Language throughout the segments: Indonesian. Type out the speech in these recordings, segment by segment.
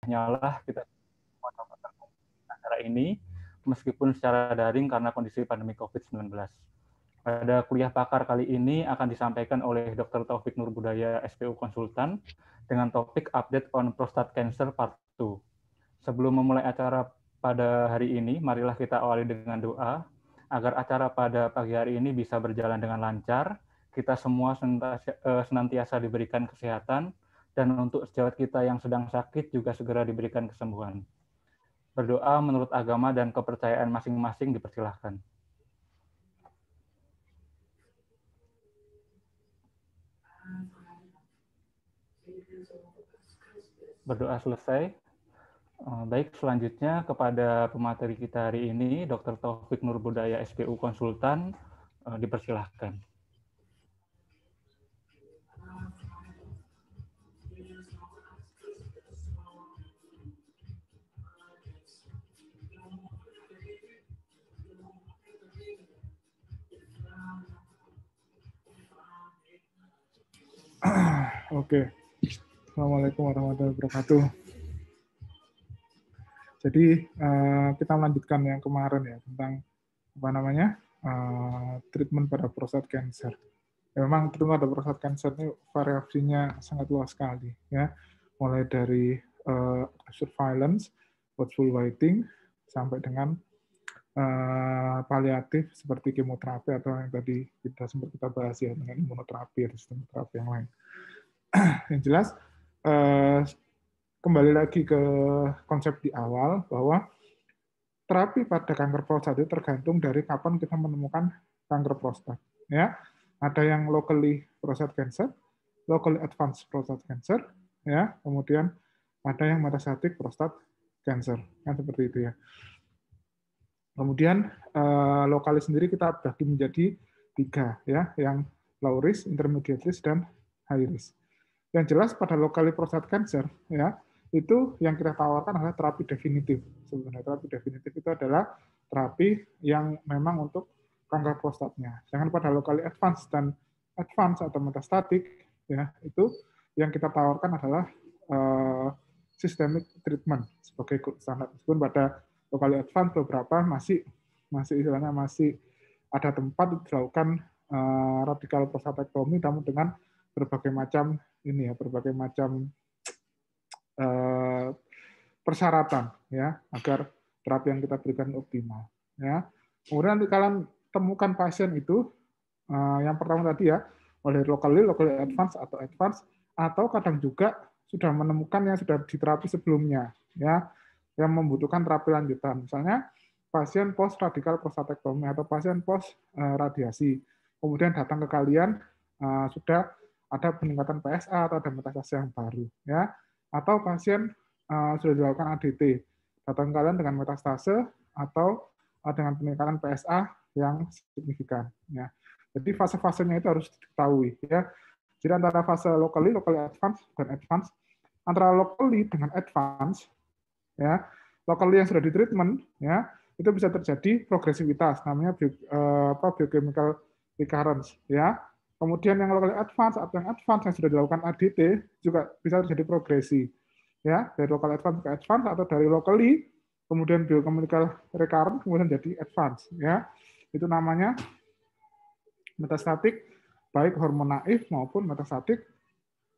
Nyalah kita dapat acara ini meskipun secara daring karena kondisi pandemi COVID-19. Pada kuliah pakar kali ini akan disampaikan oleh Dr. Taufik Nurbudaya, SPU Konsultan, dengan topik Update on Prostate Cancer Part 2. Sebelum memulai acara pada hari ini, marilah kita awali dengan doa, agar acara pada pagi hari ini bisa berjalan dengan lancar, kita semua senantiasa diberikan kesehatan, dan untuk sejawat kita yang sedang sakit juga segera diberikan kesembuhan. Berdoa menurut agama dan kepercayaan masing-masing dipersilahkan. Berdoa selesai. Baik, selanjutnya kepada pemateri kita hari ini, Dr. Taufik Nurbudaya, SPU Konsultan, dipersilahkan. Oke. Assalamualaikum warahmatullahi wabarakatuh. Jadi kita melanjutkan yang kemarin ya tentang treatment pada prostat cancer. Memang treatment pada prostat cancer ini variasinya sangat luas sekali ya, mulai dari surveillance, watchful waiting, sampai dengan paliatif seperti kemoterapi atau yang tadi sempat kita bahas ya dengan imunoterapi atau sistem terapi yang lain. Yang jelas kembali lagi ke konsep di awal bahwa terapi pada kanker prostat itu tergantung dari kapan kita menemukan kanker prostat. Ya, ada yang locally prostate cancer, locally advanced prostate cancer, ya, kemudian ada yang metastatic prostate cancer, kan seperti itu ya. Kemudian lokalis sendiri kita bagi menjadi 3 ya, yang low risk, intermediate risk, dan high risk. Yang jelas pada locally prostate cancer ya, itu yang kita tawarkan adalah terapi definitif. Sebenarnya terapi definitif itu adalah terapi yang memang untuk kanker prostatnya. Jangan pada locally advanced dan advanced atau metastatik ya, itu yang kita tawarkan adalah systemic treatment sebagai gold standard. Meskipun pada locally advanced beberapa masih istilahnya masih ada tempat dilakukan radikal prostatektomi, namun dengan berbagai macam persyaratan ya agar terapi yang kita berikan optimal ya. Kemudian nanti kalian temukan pasien itu yang pertama tadi ya, oleh locally advanced atau kadang juga sudah menemukan yang sudah diterapi sebelumnya ya, yang membutuhkan terapi lanjutan. Misalnya pasien post radikal prostatektomi atau pasien post radiasi, kemudian datang ke kalian sudah ada peningkatan PSA atau ada metastase yang baru ya, atau pasien sudah dilakukan ADT, datang kalian dengan metastase atau dengan peningkatan PSA yang signifikan ya. Jadi fase-fasenya itu harus diketahui ya. Jadi antara fase locally advanced dan advanced, antara locally dengan advanced ya, locally yang sudah di treatment ya, itu bisa terjadi progresivitas, namanya biochemical recurrence ya. Kemudian yang locally advanced atau yang advanced yang sudah dilakukan ADT juga bisa terjadi progresi ya, dari local advanced ke advanced atau dari locally kemudian biochemical recurrent kemudian jadi advanced ya. Itu namanya metastatik baik hormon naif maupun metastatik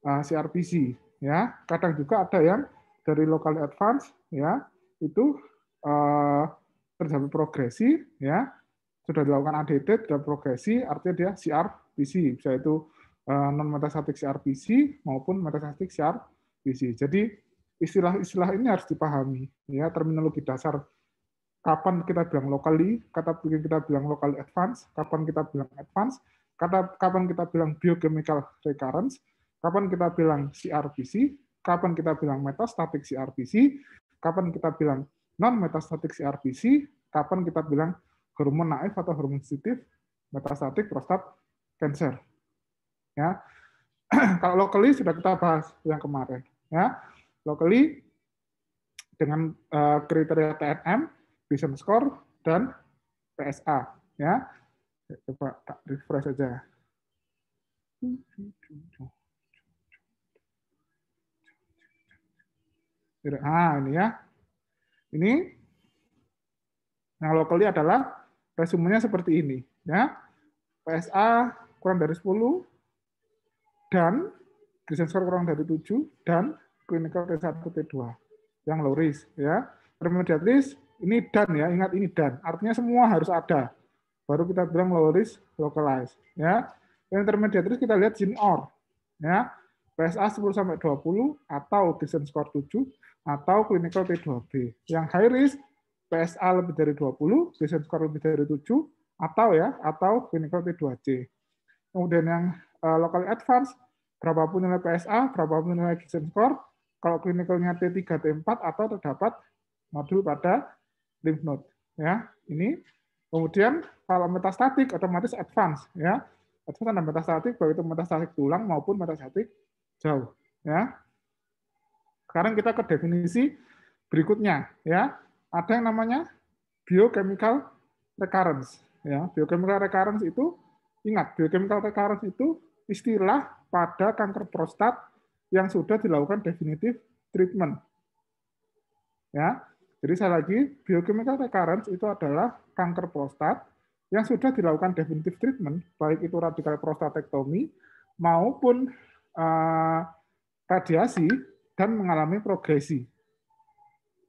CRPC ya. Kadang juga ada yang dari locally advanced ya, itu terjadi progresi ya, sudah dilakukan ADT dan progresi, artinya dia CRPC, bisa itu non metastatik CRPC maupun metastatik CRPC. Jadi istilah-istilah ini harus dipahami ya, terminologi dasar kapan kita bilang locally, kapan kita bilang locally advanced, kapan kita bilang advanced, kapan kita bilang biochemical recurrence, kapan kita bilang CRPC, kapan kita bilang metastatic CRPC, kapan kita bilang non-metastatic CRPC, kapan kita bilang hormon naif atau hormon sensitif metastatic prostate cancer. Ya. Kalau locally sudah kita bahas yang kemarin. Ya. Locally dengan kriteria TNM, Gleason score, dan PSA. Ya. Coba tak refresh saja. Ini ya. Ini yang locally adalah resumenya seperti ini. Ya. PSA kurang dari 10, dan Gleason score kurang dari 7, dan clinical T1, T2 yang low risk. Ya. Intermediate risk, ini dan ya, ingat ini dan. Artinya semua harus ada. Baru kita bilang low risk, localized. Ya. Yang intermediate risk kita lihat sini OR. Ya. PSA 10-20 atau Gleason score 7 atau clinical T2B. Yang high risk PSA lebih dari 20, Gleason score lebih dari 7 atau clinical T2C. Kemudian yang locally advanced, berapapun nilai PSA, berapapun nilai Gleason score, kalau klinikalnya T3, T4 atau terdapat nodul pada lymph node. Ya, ini. Kemudian kalau metastatik otomatis advance, ya. Advance dan metastatik, baik itu metastatik tulang maupun metastatik jauh, ya. Sekarang kita ke definisi berikutnya, ya. Ada yang namanya biochemical recurrence, ya. Biochemical recurrence itu, ingat, biochemical recurrence itu istilah pada kanker prostat yang sudah dilakukan definitive treatment. Ya. Jadi saya lagi, biochemical recurrence itu adalah kanker prostat yang sudah dilakukan definitive treatment, baik itu radikal prostatektomi maupun radiasi dan mengalami progresi.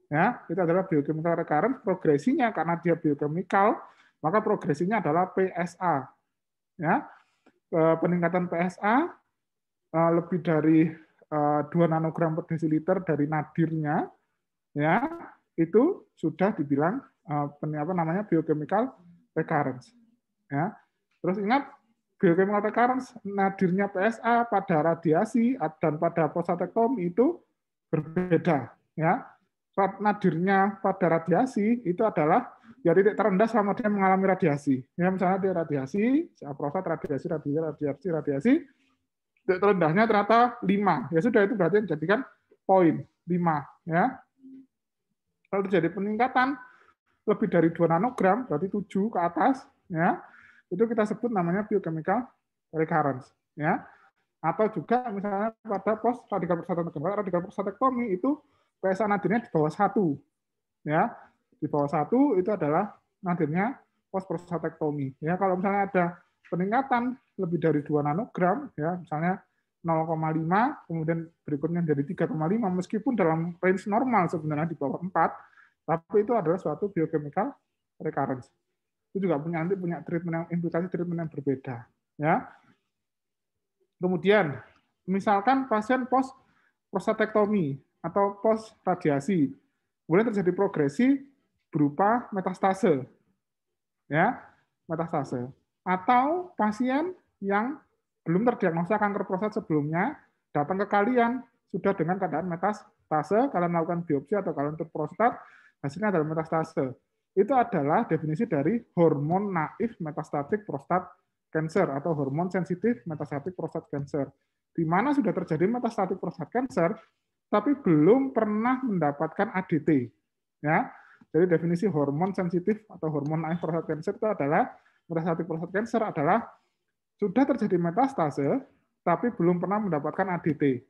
Ya, itu adalah biochemical recurrence. Progresinya karena dia biochemical, maka progresinya adalah PSA. Ya, peningkatan PSA lebih dari 2 nanogram per desiliter dari nadirnya, ya, itu sudah dibilang biochemical recurrence. Ya. Terus ingat, biochemical recurrence nadirnya PSA pada radiasi dan pada prostatektomi itu berbeda. Ya. Nadirnya pada radiasi itu adalah ya titik terendah selama dia mengalami radiasi. Ya, misalnya dia radiasi, prostat radiasi, titik terendahnya ternyata 5. Ya sudah, itu berarti dijadikan poin 5. Ya. Kalau terjadi peningkatan lebih dari 2 nanogram, berarti 7 ke atas, ya, itu kita sebut namanya biochemical recurrence. Ya. Atau juga misalnya pada post radikal prostatektomi itu PSA nadirnya di bawah 1. Ya. Di bawah 1 itu adalah nadirnya post prostatektomi. Ya, kalau misalnya ada peningkatan lebih dari 2 nanogram, ya, misalnya 0,5, kemudian berikutnya jadi 3,5, meskipun dalam range normal sebenarnya di bawah 4, tapi itu adalah suatu biochemical recurrence. Itu juga punya treatment yang implikasi treatment yang berbeda. Ya. Kemudian, misalkan pasien post prostatektomi atau post radiasi, kemudian terjadi progresi berupa metastase, ya, metastase. Atau pasien yang belum terdiagnosa kanker prostat sebelumnya, datang ke kalian sudah dengan keadaan metastase, kalian melakukan biopsi atau kalian untuk prostat, hasilnya adalah metastase. Itu adalah definisi dari hormon naif metastatik prostat cancer atau hormon sensitif metastatik prostat cancer, di mana sudah terjadi metastatik prostat cancer, tapi belum pernah mendapatkan ADT. Ya, jadi definisi hormon sensitif atau hormon naif prostat cancer itu adalah metastatik prostat cancer adalah sudah terjadi metastase, tapi belum pernah mendapatkan ADT.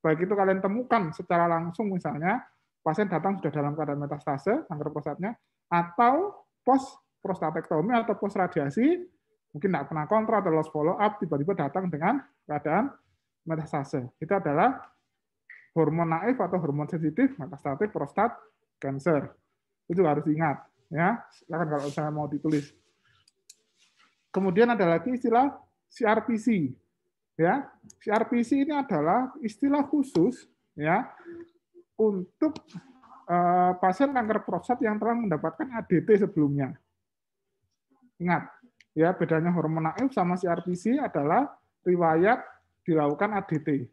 Baik itu kalian temukan secara langsung, misalnya pasien datang sudah dalam keadaan metastase, kanker prostatnya, atau post prostatektomi atau post radiasi, mungkin tidak pernah kontrol atau lost follow up, tiba-tiba datang dengan keadaan metastase. Itu adalah hormon naif atau hormon sensitif metastatik prostat cancer. Itu harus diingat. Ya, silakan kalau saya mau ditulis. Kemudian ada lagi istilah CRPC. Ya, CRPC ini adalah istilah khusus, ya, untuk pasien kanker prostat yang telah mendapatkan ADT sebelumnya. Ingat, ya, bedanya hormon naif sama CRPC adalah riwayat dilakukan ADT.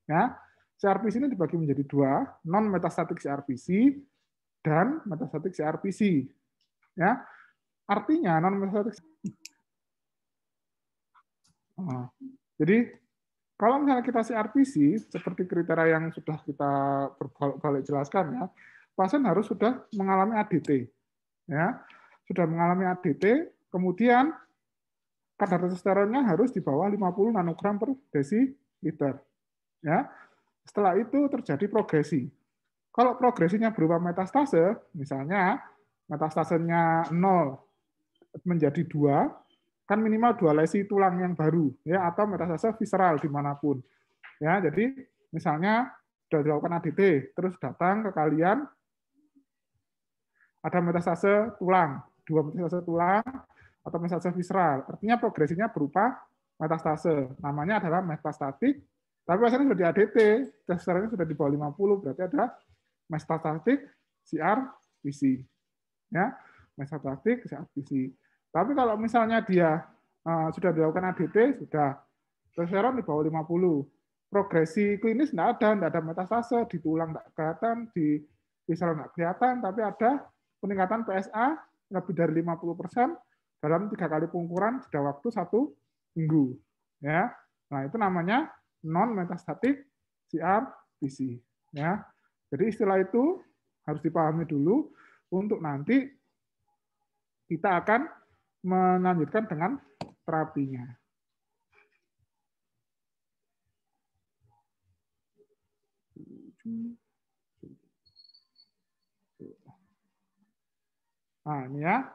Ya, CRPC ini dibagi menjadi 2, non metastatik CRPC dan metastatik CRPC. Ya, artinya non metastatik. Jadi kalau misalnya kita CRPC, seperti kriteria yang sudah kita berbalik jelaskan, ya, pasien harus sudah mengalami ADT, ya, sudah mengalami ADT, kemudian kadar testosteronnya harus di bawah 50 nanogram per desiliter, ya. Setelah itu terjadi progresi. Kalau progresinya berupa metastase, misalnya metastasenya 0 menjadi 2, kan minimal 2 lesi tulang yang baru, ya, atau metastase visceral dimanapun. Ya, jadi misalnya sudah dilakukan ADT, terus datang ke kalian ada metastase tulang, 2 metastase tulang atau metastase visceral. Artinya progresinya berupa metastase. Namanya adalah metastatik, tapi hasilnya sudah di ADT, testosteronnya sudah di bawah 50, berarti ada metastatik CRPC. Ya, metastatik CRPC. Tapi kalau misalnya dia sudah dilakukan ADT, sudah testosteron di bawah 50. Progresi klinis tidak ada metastase, di tulang tidak kelihatan, di visceral tidak kelihatan, tapi ada peningkatan PSA lebih dari 50% dalam 3 kali pengukuran jeda waktu 1 minggu. Ya, nah itu namanya non metastatik CRPC. Ya, jadi istilah itu harus dipahami dulu untuk nanti kita akan melanjutkan dengan terapinya. Nah, ini ya.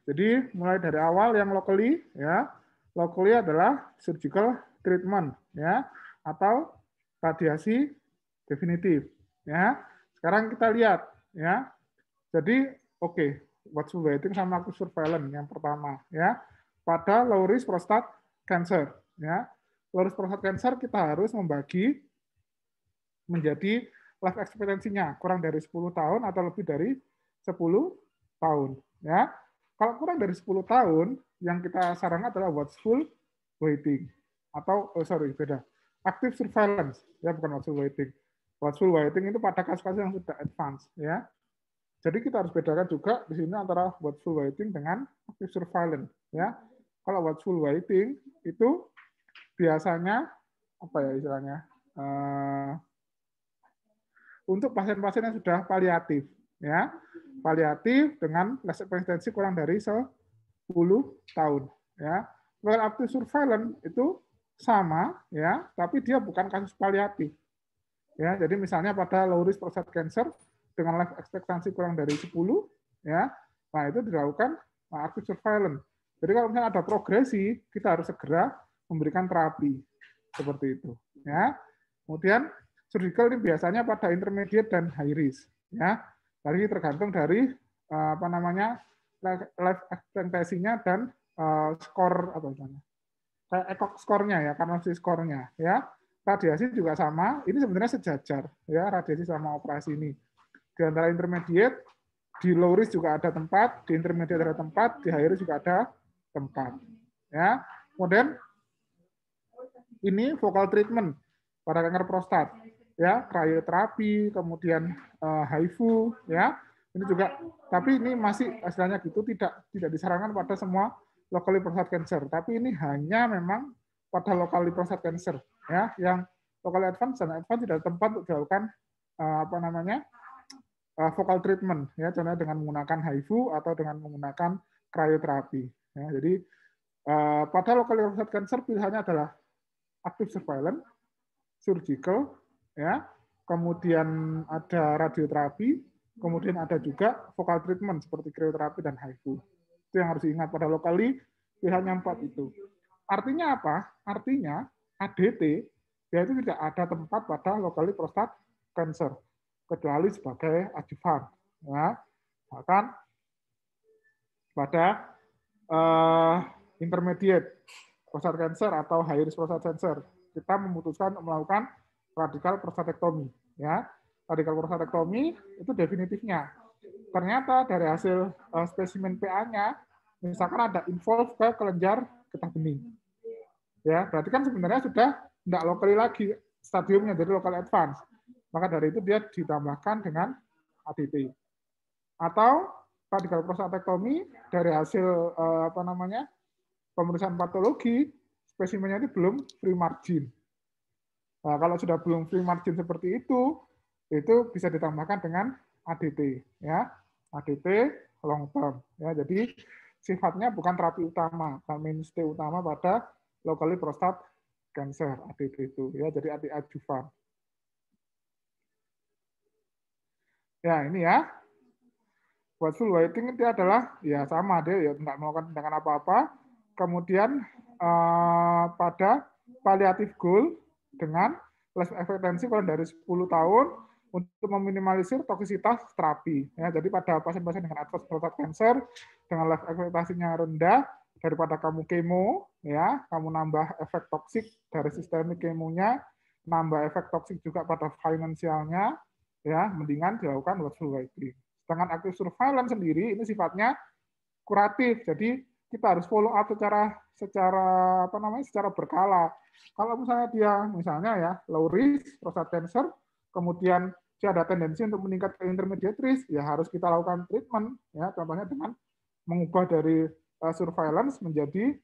Jadi mulai dari awal yang locally, ya, locally adalah surgical treatment, ya, atau radiasi definitif, ya. Sekarang kita lihat, ya. Jadi, oke, watchful waiting sama active surveillance yang pertama, ya. Pada low risk prostate cancer, ya. Low risk prostate cancer kita harus membagi menjadi life expectancy-nya kurang dari 10 tahun atau lebih dari 10 tahun, ya. Kalau kurang dari 10 tahun, yang kita sarankan adalah watchful waiting atau beda. Active surveillance, ya, bukan watchful waiting. Watchful waiting itu pada kasus-kasus yang sudah advance, ya. Jadi kita harus bedakan juga di sini antara watchful waiting dengan active surveillance, ya. Kalau watchful waiting itu biasanya apa ya istilahnya? Untuk pasien-pasien yang sudah paliatif, ya. Paliatif dengan life expectancy kurang dari 10 tahun, ya. Kalau active surveillance itu sama, ya, tapi dia bukan kasus paliatif. Ya, jadi misalnya pada low risk prostate cancer dengan life expectancy kurang dari 10, ya. Nah, itu dilakukan active surveillance. Jadi kalau misalnya ada progresi, kita harus segera memberikan terapi seperti itu, ya. Kemudian surgical ini biasanya pada intermediate dan high risk, ya. Jadi tergantung dari apa namanya life expectancy-nya dan skor apa namanya ECOG skornya, ya, karena si skornya, ya. Radiasi juga sama. Ini sebenarnya sejajar, ya, radiasi sama operasi ini. Di antara intermediate, di low risk juga ada tempat, di intermediate ada tempat, di high risk juga ada tempat, ya. Kemudian ini focal treatment pada kanker prostat, ya, krioterapi, kemudian HIFU, ya. Ini juga, tapi ini masih istilahnya gitu tidak disarankan pada semua locally prostate cancer, tapi ini hanya memang pada locally prostate cancer, ya, yang locally advance dan advance tidak ada tempat untuk dilakukan apa namanya focal treatment, ya, contohnya dengan menggunakan HIFU atau dengan menggunakan krioterapi, ya. Jadi pada locally prostate cancer pilihannya adalah active surveillance, surgical, ya, kemudian ada radioterapi, kemudian ada juga focal treatment seperti krioterapi dan HIFU. Itu yang harus diingat pada locally pilihannya 4 itu. Artinya apa? Artinya ADT ya itu tidak ada tempat pada locally prostate cancer kecuali sebagai adjuvan, ya. Bahkan pada intermediate prostate cancer atau high risk prostate cancer kita memutuskan untuk melakukan radikal prostatektomi, ya. Radikal prostatektomi itu definitifnya. Ternyata dari hasil spesimen PA-nya, misalkan ada involve ke kelenjar getah bening, ya, berarti kan sebenarnya sudah tidak locally lagi stadiumnya, jadi local advance. Maka dari itu dia ditambahkan dengan ADT. Atau radikal prostatektomi dari hasil apa namanya pemeriksaan patologi, spesimennya itu belum free margin. Nah, kalau sudah belum free margin seperti itu bisa ditambahkan dengan ADT, ya, ADT long term, ya. Jadi sifatnya bukan terapi utama, mainstay utama pada locally prostate cancer ADT itu, ya. Jadi adjuvan. Ya, ini ya. Watchful waiting itu adalah ya sama, dia ya nggak melakukan tindakan apa-apa. Kemudian pada palliative goal dengan life expectancy kurang dari 10 tahun untuk meminimalisir toksisitas terapi. Ya, jadi pada pasien-pasien dengan advanced prostate cancer dengan life expectancy-nya rendah, daripada kamu kemo, ya, kamu nambah efek toksik dari sistemik kemonya, nambah efek toksik juga pada finansialnya, ya, mendingan dilakukan watchful waiting. Sedangkan active surveillance sendiri ini sifatnya kuratif, jadi kita harus follow up secara berkala. Kalau misalnya dia ya low risk prostate cancer, kemudian dia ada tendensi untuk meningkat ke intermediate risk, ya harus kita lakukan treatment, ya contohnya dengan mengubah dari surveillance menjadi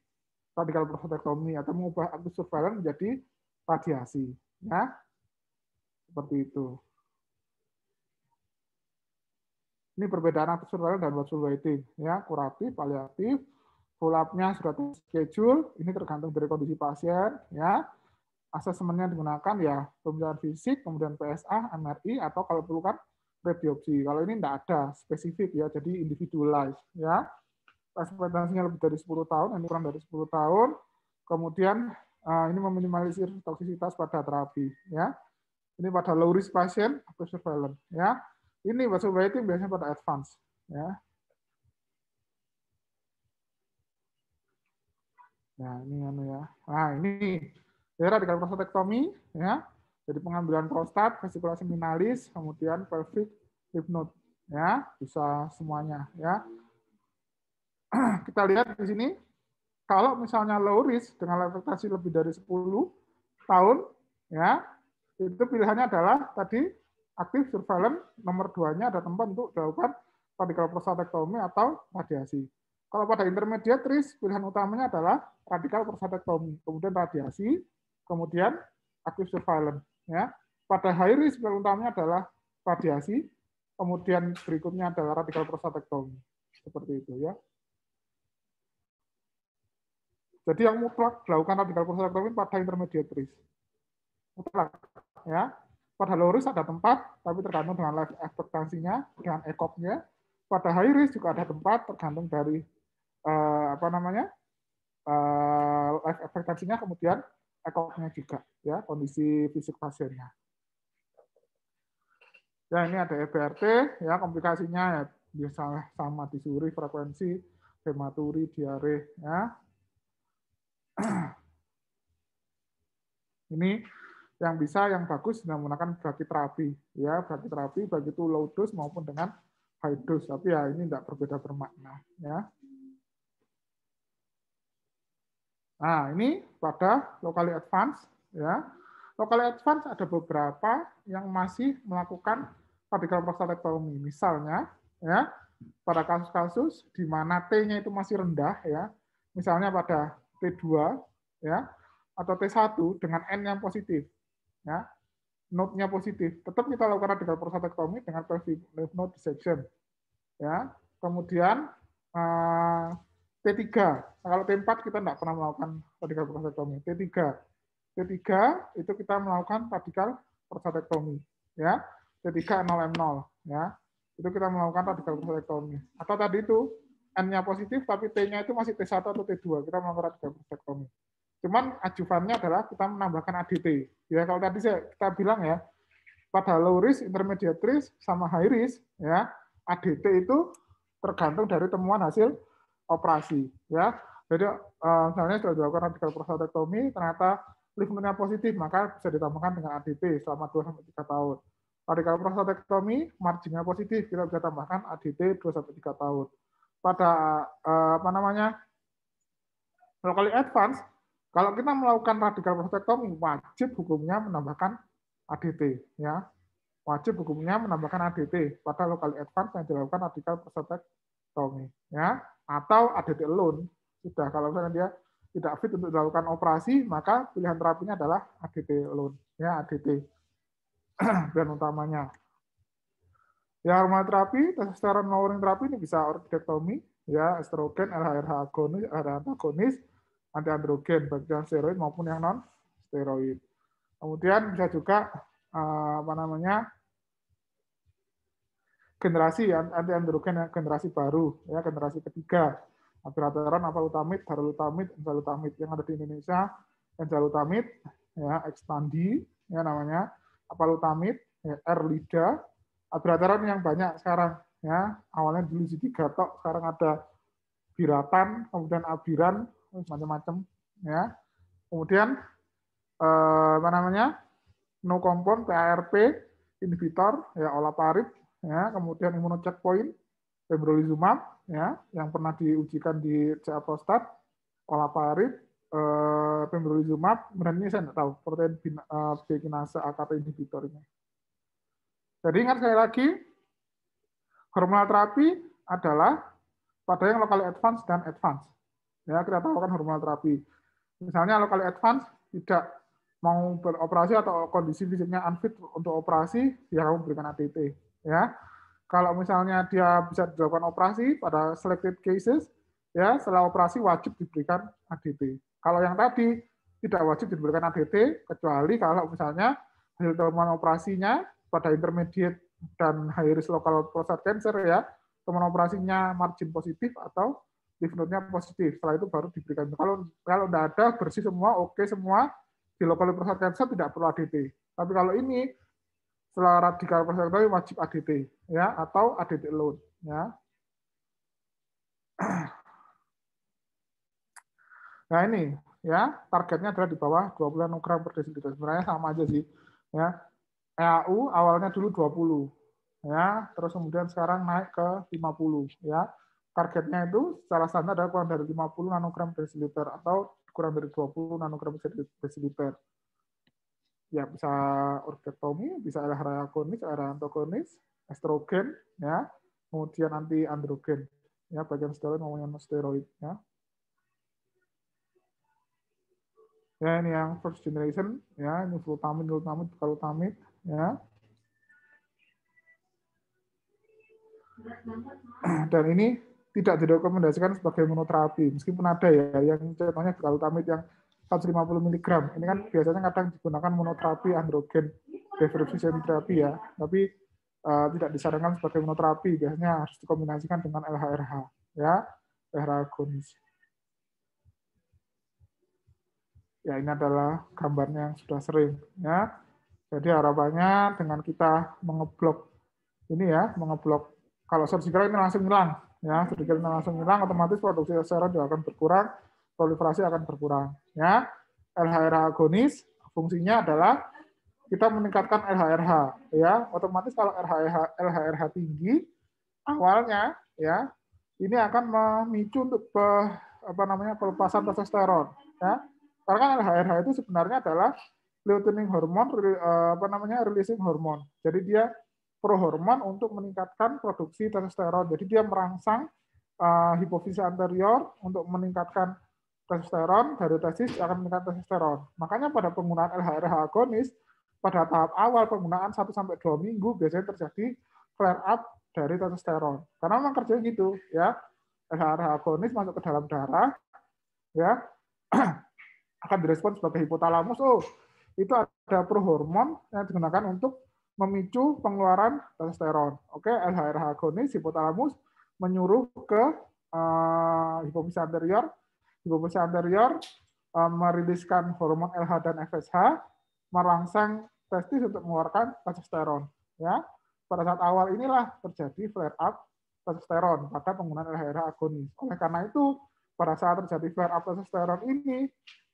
radical prostatectomy atau mengubah active surveillance menjadi radiasi, ya seperti itu. Ini perbedaan active surveillance dan watchful waiting, ya kuratif, paliatif, follow up-nya sudah schedule, ini tergantung dari kondisi pasien, ya. Asesmennya digunakan ya pemeriksaan fisik, kemudian PSA, MRI, atau kalau perlu kan radiopsi. Kalau ini tidak ada spesifik ya, jadi individualized, ya. Ekspektasinya lebih dari 10 tahun, yang kurang dari 10 tahun. Kemudian ini meminimalisir toksisitas pada terapi, ya. Ini pada low risk pasien, active surveillance, ya. Ini watchful waiting biasanya pada advance, ya. Nah, ini ya. Nah, ini radical prostatectomy, ya. Jadi pengambilan prostat, vesicula seminalis, kemudian pelvic lymph node, ya, bisa semuanya, ya. Kita lihat di sini, kalau misalnya low risk dengan ekspektasi lebih dari 10 tahun, ya, itu pilihannya adalah tadi active surveillance, nomor 2-nya ada tempat untuk dilakukan radical prostatectomy atau radiasi. Kalau pada intermediate risk, pilihan utamanya adalah radical prostatectomy, kemudian radiasi, kemudian active surveillance. Ya. Pada high risk, pilihan utamanya adalah radiasi, kemudian berikutnya adalah radical prostatectomy. Seperti itu ya. Jadi yang mutlak dilakukan radical prostatectomy pada intermediate risk. Mutlak, ya. Pada low risk ada tempat, tapi tergantung dengan life expectancy-nya, dengan ECOG-nya. Pada high risk juga ada tempat, tergantung dari life expectancy-nya, kemudian ECOG-nya juga, ya kondisi fisik pasiennya. Ya ini ada EBRT, ya komplikasinya ya bisa sama disuri, frekuensi, hematuri, diare, ya. Ini yang bisa, yang bagus dengan menggunakan brachytherapy, ya brachytherapy baik itu low dose maupun dengan high dose, tapi ya ini tidak berbeda bermakna, ya. Nah ini pada locally advanced, ya locally advanced ada beberapa yang masih melakukan radical prostatectomy, misalnya, ya pada kasus-kasus di mana T-nya itu masih rendah, ya misalnya pada T2, ya atau T1 dengan N yang positif, ya node-nya positif, tetap kita lakukan radical prostatectomy dengan pelvic lymph node dissection, ya kemudian T3, kalau T4 kita tidak pernah melakukan radical prostatectomy, T3 itu kita melakukan radical prostatectomy, ya T3 0M0, ya itu kita melakukan radical prostatectomy, atau tadi itu N-nya positif tapi T-nya itu masih T1 atau T2, kita melakukan radical prostatectomy. Cuman ajuvannya adalah kita menambahkan ADT. Ya kalau tadi kita bilang ya, pada low risk, intermediate risk, sama high risk, ya ADT itu tergantung dari temuan hasil operasi. Ya, jadi misalnya sudah dilakukan radical prostatectomy, ternyata lymph node-nya positif, maka bisa ditambahkan dengan ADT selama 2-3 tahun. Radical prostatectomy, marginnya positif, kita bisa tambahkan ADT 2-3 tahun. Pada locally advanced, kalau kita melakukan radical prostatectomy, wajib hukumnya menambahkan ADT, ya. Wajib hukumnya menambahkan ADT pada locally advanced yang dilakukan radical prostatectomy, ya. Atau ADT alone. Sudah, kalau misalnya dia tidak fit untuk dilakukan operasi, maka pilihan terapinya adalah ADT alone, ya ADT. Pilihan utamanya. Ya, hormon terapi, testosteron lowering terapi ini bisa orchidectomy, ya estrogen, LHRH agonis, LHRH antagonis, anti-androgen, baik yang steroid maupun yang non-steroid. Kemudian bisa juga generasi anti androgen generasi baru, ya generasi ketiga. Abiraterone, apalutamid, darolutamid, enzalutamid. Yang ada di Indonesia, enzalutamid, ya, Xtandi, ya namanya, apalutamid, ya, Erlida. Abiraterone yang banyak sekarang, ya. Awalnya dulu jadi gatok, sekarang ada biratan, kemudian abiran, macam-macam, ya. Kemudian apa namanya? No compound, PARP, inhibitor, ya, olaparib, ya, kemudian imunocheckpoint, pembrolizumab, ya, yang pernah diujikan di CA prostat, olaparib, pembrolizumab, kemudian ini saya nggak tahu, protein B kinase AKT inhibitor ini. Jadi ingat sekali lagi, hormonal terapi adalah pada yang locally advanced dan advanced. Ya, kita tahu kan hormonal terapi. Misalnya locally advanced tidak mau beroperasi atau kondisi fisiknya unfit untuk operasi, ya kamu berikan ADT. Ya, kalau misalnya dia bisa dilakukan operasi pada selected cases, ya setelah operasi wajib diberikan ADT. Kalau yang tadi tidak wajib diberikan ADT, kecuali kalau misalnya hasil temuan operasinya pada intermediate dan high risk local prostate cancer, ya temuan operasinya margin positif atau lymph node-nya positif. Setelah itu baru diberikan. Kalau tidak ada, bersih semua, oke semua, di local prostate cancer tidak perlu ADT. Tapi kalau ini setelah radikal prostatectomy wajib ADT, ya, atau ADT alone, ya. Nah ini, ya, targetnya adalah di bawah 20 nanogram per desiliter. Sebenarnya sama aja sih, ya. EAU awalnya dulu 20, ya, terus kemudian sekarang naik ke 50, ya. Targetnya itu secara standar adalah kurang dari 50 nanogram per desiliter atau kurang dari 20 nanogram per desiliter. Ya bisa orgektomi, bisa LH agonis, LH antagonis, estrogen, ya, kemudian anti androgen, ya, bagian steroid maupun non steroid, ya. Ya ini yang first generation, ya, ini flutamid, glutamid, kalutamid, ya. Dan ini tidak direkomendasikan sebagai monoterapi, meskipun ada ya, yang contohnya kalutamid yang 150 mg. Ini kan biasanya kadang digunakan monoterapi androgen deprivation terapi, ya, tapi tidak disarankan sebagai monoterapi, biasanya harus dikombinasikan dengan LHRH, ya, LH agonis. Ya ini adalah gambarnya yang sudah sering, ya. Jadi harapannya dengan kita mengeblok ini, ya, mengeblok kalau surgical ini langsung hilang, ya, surgical ini langsung hilang, otomatis produksi testosteron juga akan berkurang, proliferasi akan berkurang, ya. LHRH agonis fungsinya adalah kita meningkatkan LHRH, ya. Otomatis kalau LHRH tinggi awalnya, ya, ini akan memicu untuk pelepasan testosteron, ya. Karena kan LHRH itu sebenarnya adalah luteining hormon, releasing hormon. Jadi dia prohormon untuk meningkatkan produksi testosteron. Jadi dia merangsang hipofisis anterior untuk meningkatkan testosteron, dari testis akan meningkatkan testosteron. Makanya pada penggunaan LHRH agonis, pada tahap awal penggunaan 1-2 minggu biasanya terjadi flare up dari testosteron. Karena memang kerjanya gitu, ya. LHRH agonis masuk ke dalam darah, ya, akan direspon sebagai hipotalamus. Oh, itu ada prohormon yang digunakan untuk memicu pengeluaran testosteron. Oke, LHRH agonis, hipotalamus menyuruh ke hipofisis anterior. Hipofisis anterior meriliskan hormon LH dan FSH, merangsang testis untuk mengeluarkan testosteron. Ya, pada saat awal inilah terjadi flare up testosteron pada penggunaan LHRH agonis. Oleh karena itu, pada saat terjadi flare up testosteron ini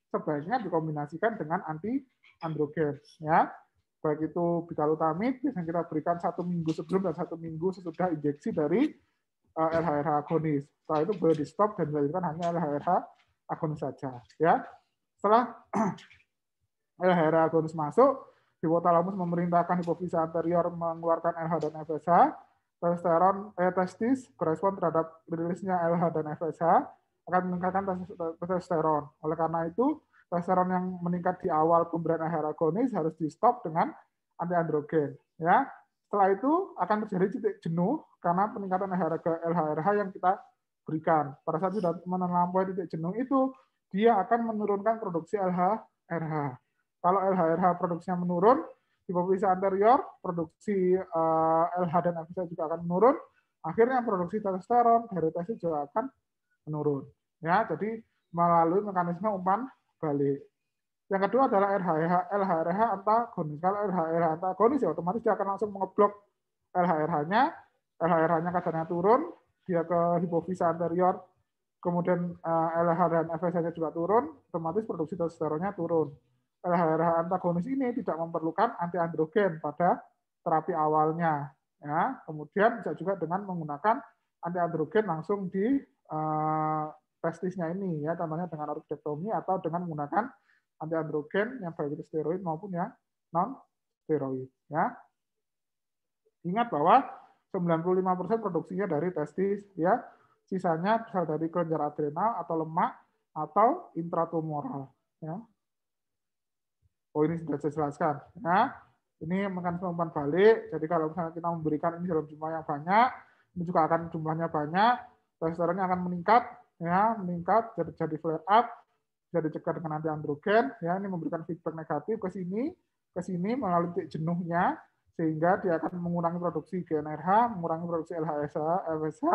sebaiknya dikombinasikan dengan anti androgen, ya, baik itu bicalutamid biasanya kita berikan 1 minggu sebelum dan 1 minggu sesudah injeksi dari LHRH agonis. Setelah itu boleh di stop dan dilanjutkan hanya LHRH agonis saja, ya. Setelah LHRH agonis masuk, hipotalamus memerintahkan hipofisis anterior mengeluarkan LH dan FSH, testis berespon terhadap rilisnya LH dan FSH, akan meningkatkan testosteron. Oleh karena itu, testosteron yang meningkat di awal pemberian LHRH agonis harus di stop dengan anti androgen, ya. Setelah itu akan terjadi titik jenuh karena peningkatan LHRH yang kita berikan. Pada saat sudah melampaui titik jenuh itu, dia akan menurunkan produksi LHRH. Kalau LHRH produksinya menurun, hipofisa anterior, produksi LH dan FSH juga akan menurun. Akhirnya produksi testosteron dari testis juga akan menurun. Ya, jadi melalui mekanisme umpan balik. Yang kedua adalah LH-RH antagonis. Kalau LH-RH antagonis ya otomatis dia akan langsung mengeblok LH-RH-nya. LH-RH-nya kadarnya turun, dia ke hipofisa anterior, kemudian LH dan FSH-nya juga turun, otomatis produksi testosteronnya turun. LH-RH antagonis ini tidak memerlukan antiandrogen pada terapi awalnya. Ya, kemudian bisa juga dengan menggunakan antiandrogen langsung di testisnya ini, ya, contohnya dengan orgidektomi atau dengan menggunakan antiandrogen yang baik itu steroid maupun yang non steroid. Ya, ingat bahwa 95% produksinya dari testis, ya, sisanya berasal dari kelenjar adrenal atau lemak atau intratumoral. Ya. Oh, ini sudah saya jelaskan. Ya. Ini mekanisme umpan balik. Jadi kalau misalnya kita memberikan ini dalam jumlah yang banyak, ini juga akan jumlahnya banyak, testosteronnya akan meningkat, ya, meningkat jadi flare up, jadi dicegah dengan antiandrogen. Ya, ini memberikan feedback negatif ke sini melalui titik jenuhnya, sehingga dia akan mengurangi produksi GnRH, mengurangi produksi LH, FSH,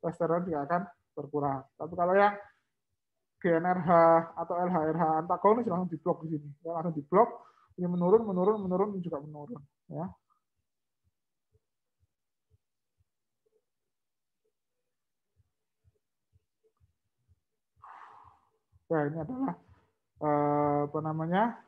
testosteron juga akan berkurang. Tapi kalau yang GnRH atau LH-RH antagonis langsung diblok di sini, ya, langsung diblok. Ini menurun, ini juga menurun. Ya. Ya, ini adalah apa namanya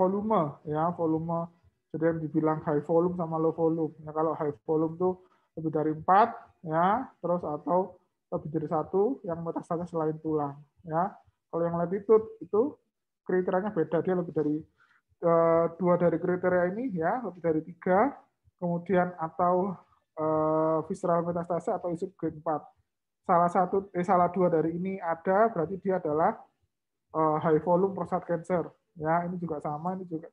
volume, ya, volume. Jadi yang dibilang high volume sama low volume. Ya, kalau high volume tuh lebih dari 4, ya, terus atau lebih dari 1 yang metastase selain tulang. Ya, kalau yang latitude itu kriterianya beda, dia lebih dari 2 dari kriteria ini, ya, lebih dari 3, kemudian atau visceral metastase atau isip grade 4. Salah 2 dari ini ada, berarti dia adalah high volume prostate cancer. Ya, ini juga sama, ini juga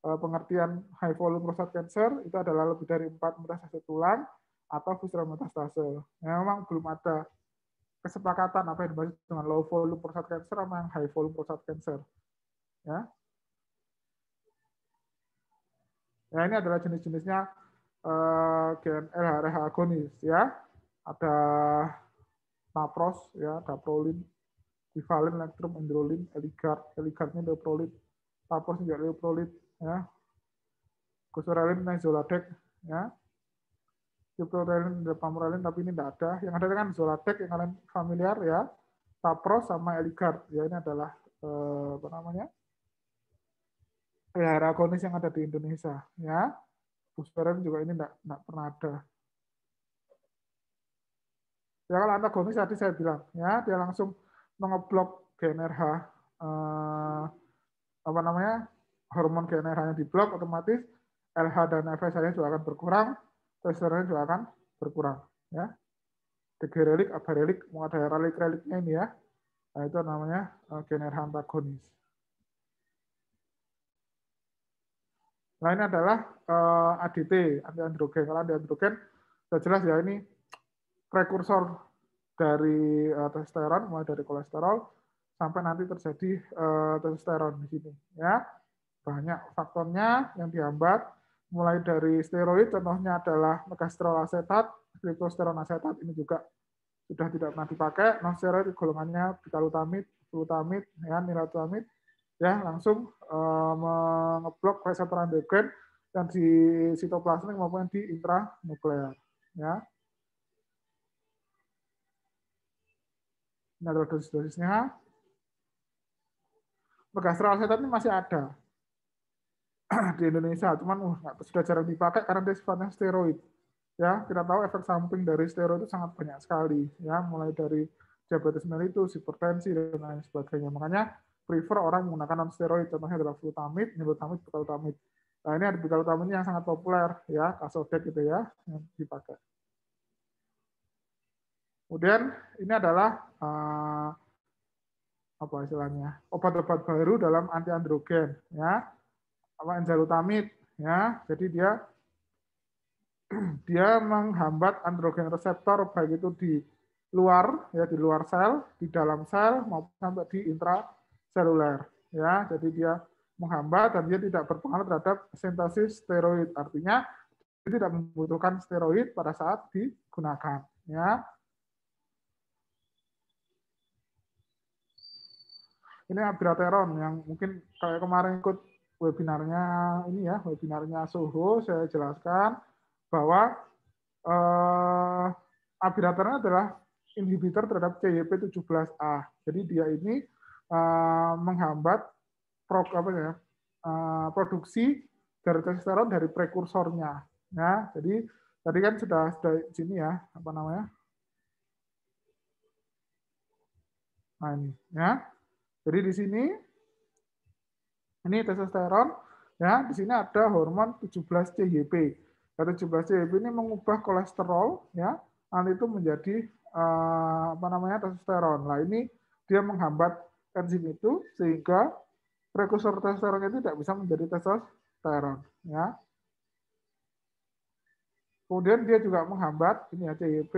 pengertian high volume prostate cancer itu adalah lebih dari 4 metastase tulang atau visceral metastase. Ya, memang belum ada kesepakatan apa yang dimaksud dengan low volume prostate cancer sama yang high volume prostate cancer. Ya. Ya, ini adalah jenis-jenisnya LH-RH agonis, ya. Ada napros, ya, daprolin, divalin, elektrum, indrolin, eligard-nya leoprolid, napros juga leoprolid, ya. Goserelin, Zoladex, ya. Ciprorelin, Pamorelin, tapi ini tidak ada. Yang ada kan Zoladex yang kalian familiar, ya. Napros sama eligard, ya, ini adalah apa namanya? LH agonis yang ada di Indonesia, ya. Busperen juga ini tidak pernah ada. Ya, kalau antagonis tadi saya bilang, ya, dia langsung mengeblok GnRH, apa namanya, hormon GnRH-nya diblok, otomatis LH dan FSH-nya juga akan berkurang, testosteronnya juga akan berkurang. Ya, degerelik, abarelik, mau ada relik-reliknya ini, ya. Nah, itu namanya GnRH antagonis. Nah, ini adalah ADT, antiandrogen. Kalau antiandrogen, sudah jelas ya, ini prekursor dari testosteron, mulai dari kolesterol sampai nanti terjadi testosteron di sini. Ya, banyak faktornya yang dihambat, mulai dari steroid, contohnya adalah megastrol asetat, triptosteron asetat, ini juga sudah tidak pernah dipakai. Non steroid golongannya betalutamid, flutamid, ya, niratamid, ya, langsung mengeblok reseptor androgen yang di sitoplasmik maupun di intranuklear. Ya. Ini adalah dosis-dosisnya. Megastrol asetat ini masih ada di Indonesia, cuman sudah jarang dipakai karena dia sifatnya steroid. Ya, kita tahu efek samping dari steroid itu sangat banyak sekali, ya, mulai dari diabetes mellitus, hipertensi dan lain sebagainya. Makanya prefer orang menggunakan non steroid, contohnya adalah flutamid, nilotamid, betalutamid. Nah, ini ada betalutamid yang sangat populer, ya, Casodex gitu, ya, yang dipakai. Kemudian ini adalah apa istilahnya, obat-obat baru dalam antiandrogen, ya, apa enzalutamid, ya. Jadi dia menghambat androgen reseptor baik itu di luar, ya, di luar sel, di dalam sel maupun sampai di intraseluler, ya. Jadi dia menghambat dan dia tidak berpengaruh terhadap sintesis steroid. Artinya dia tidak membutuhkan steroid pada saat digunakan. Ya. Ini abiraterone yang mungkin kayak kemarin ikut webinarnya ini ya, webinarnya Soho, saya jelaskan bahwa abiraterone adalah inhibitor terhadap CYP17A. Jadi dia ini menghambat produksi dari testosteron dari prekursornya. Ya, jadi tadi kan sudah sini ya, apa namanya? Nah ini, ya. Jadi di sini ini testosteron, ya. Di sini ada hormon 17-CYP. 17-CYP ini mengubah kolesterol, ya, nanti itu menjadi apa namanya testosteron. Nah ini dia menghambat enzim itu sehingga prekursor testosteron itu tidak bisa menjadi testosteron, ya. Kemudian dia juga menghambat ini ya CYP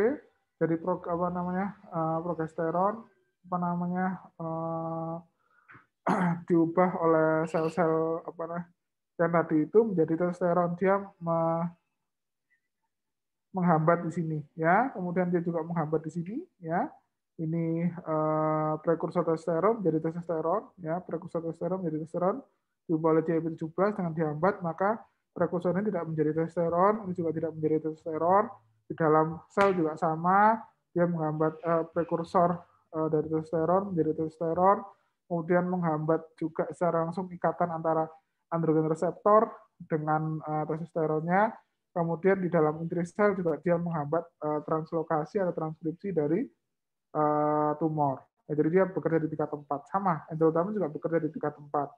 dari progesteron diubah oleh sel-sel yang tadi itu menjadi testosteron. Dia menghambat di sini, ya. Kemudian dia juga menghambat di sini, ya. Ini prekursor testosteron menjadi testosteron, ya. Prekursor testosteron menjadi testosteron diubah oleh CYP17 dengan dihambat, maka prekursor ini tidak menjadi testosteron, ini juga tidak menjadi testosteron. Di dalam sel juga sama, dia menghambat prekursor dari testosteron menjadi testosteron, kemudian menghambat juga secara langsung ikatan antara androgen reseptor dengan testosteronnya. Kemudian di dalam intrisel juga dia menghambat translokasi atau transkripsi dari tumor. Ya, jadi dia bekerja di 3 tempat. Sama, endotermin juga bekerja di 3 tempat.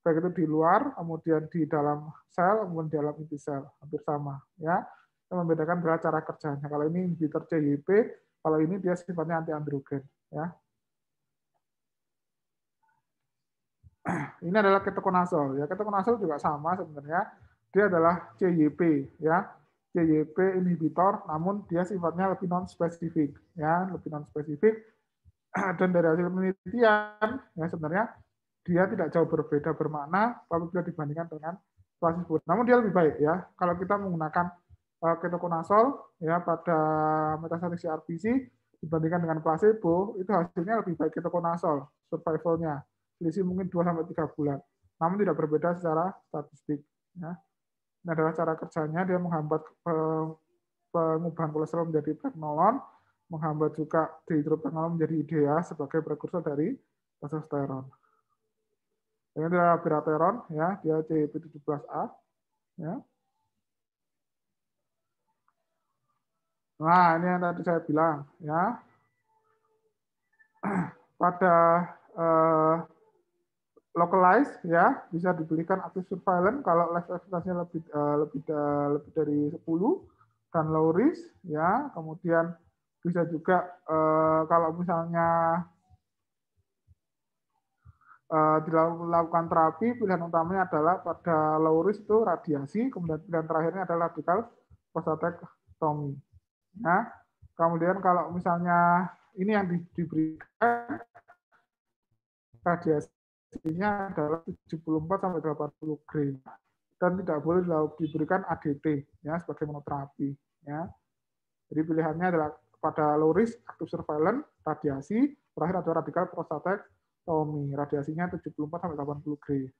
Baik itu di luar, kemudian di dalam sel, kemudian di dalam inti sel. Hampir sama. Ya. Yang membedakan adalah cara kerjanya. Kalau ini inhibitor CYP, kalau ini dia sifatnya anti-androgen. Ya. Ini adalah ketokonazol. Ya, ketokonazol juga sama sebenarnya. Dia adalah CYP, ya. CYP inhibitor, namun dia sifatnya lebih non-spesifik, ya, lebih non-spesifik. Dan dari hasil penelitian, ya sebenarnya dia tidak jauh berbeda bermakna apabila dibandingkan dengan placebo. Namun dia lebih baik, ya. Kalau kita menggunakan ketokonazol, ya, pada metastatik CRPC dibandingkan dengan placebo, itu hasilnya lebih baik ketokonazol, survivalnya. Selisih mungkin 2-3 bulan. Namun tidak berbeda secara statistik, ya. Ini adalah cara kerjanya, dia menghambat pengubahan kolesterol menjadi pregnolon, menghambat juga dihidropregnolon menjadi IDEA sebagai prekursor dari testosteron. Ini adalah abiraterone, ya, dia CYP17A, ya. Nah, ini yang tadi saya bilang, ya. Pada localize, ya, bisa diberikan active surveillance kalau life expectancy-nya lebih dari 10 dan low risk, ya. Kemudian bisa juga kalau misalnya dilakukan terapi, pilihan utamanya adalah pada low risk itu radiasi, kemudian pilihan terakhirnya adalah radical prostatectomy. Ya. Kemudian kalau misalnya ini yang diberikan radiasinya adalah 74-80 gram dan tidak boleh diberikan ADT, ya, sebagai monoterapi, ya. Jadi pilihannya adalah pada low risk active surveillance radiasi, terakhir ada radical prostatectomy, radiasinya 74-80 gram.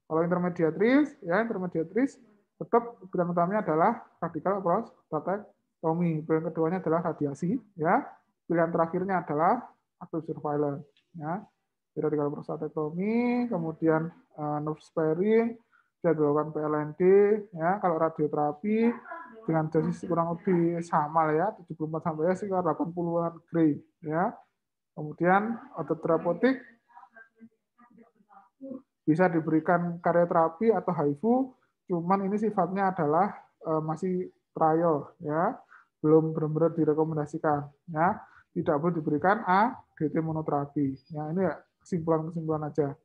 Kalau intermediate risk tetap pilihan utamanya adalah radical prostatectomy. Pilihan keduanya adalah radiasi, ya. Pilihan terakhirnya adalah active surveillance, ya. Radical prostatectomy, kemudian nerve sparing, dia dilakukan PLND, ya. Kalau radioterapi dengan dosis kurang lebih sama ya, 74 sampai sekitar 80-an gram, ya. Kemudian otot terapeutik bisa diberikan karyoterapi atau HIFU, cuman ini sifatnya adalah masih trial, ya, belum benar-benar direkomendasikan, ya. Tidak boleh diberikan ADT monoterapi. Ya, ini ya kesimpulan-kesimpulan aja.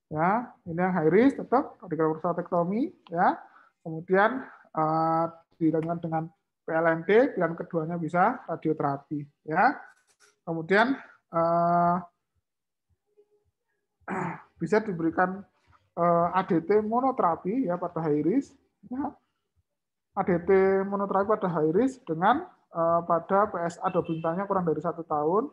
Ya, ini yang high risk tetap radical prostatectomy, ya. Kemudian dilanjutkan dengan PLND, pilihan keduanya bisa radioterapi, ya. Kemudian bisa diberikan ADT monoterapi ya pada high risk, ya. ADT monoterapi pada high risk dengan pada PSA dua bintangnya kurang dari 1 tahun,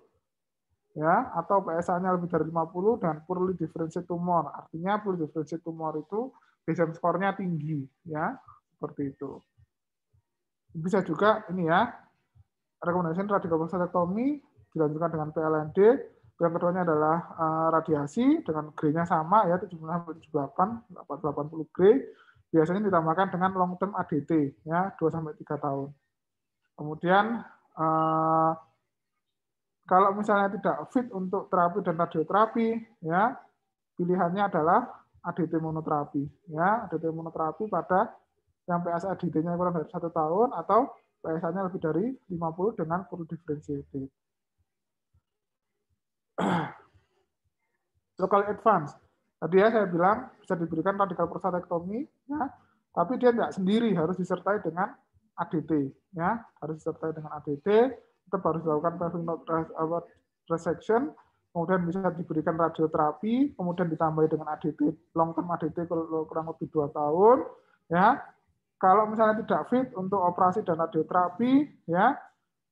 ya, atau PSA-nya lebih dari 50 dan poorly differentiated tumor. Artinya poorly differentiated tumor itu Bayesian score-nya tinggi, ya, seperti itu. Bisa juga ini ya, rekomendasi radikal prostatektomi dilanjutkan dengan PLND. Yang keduanya adalah radiasi dengan G-nya sama ya 76-78, 80 G. Biasanya ditambahkan dengan long term ADT ya 2-3 tahun. Kemudian kalau misalnya tidak fit untuk terapi dan radioterapi ya pilihannya adalah ADT monoterapi ya, ADT monoterapi pada yang PSA ADT-nya kurang dari 1 tahun atau PSA-nya lebih dari 50 dengan poorly differentiated. Local advance. Tadi ya saya bilang bisa diberikan radikal prostatektomi, ya, tapi dia tidak sendiri, harus disertai dengan ADT, ya, harus disertai dengan ADT, tetap harus dilakukan pelvic node resection, kemudian bisa diberikan radioterapi, kemudian ditambah dengan ADT, long term ADT kurang lebih 2 tahun, ya. Kalau misalnya tidak fit untuk operasi dan radioterapi, ya,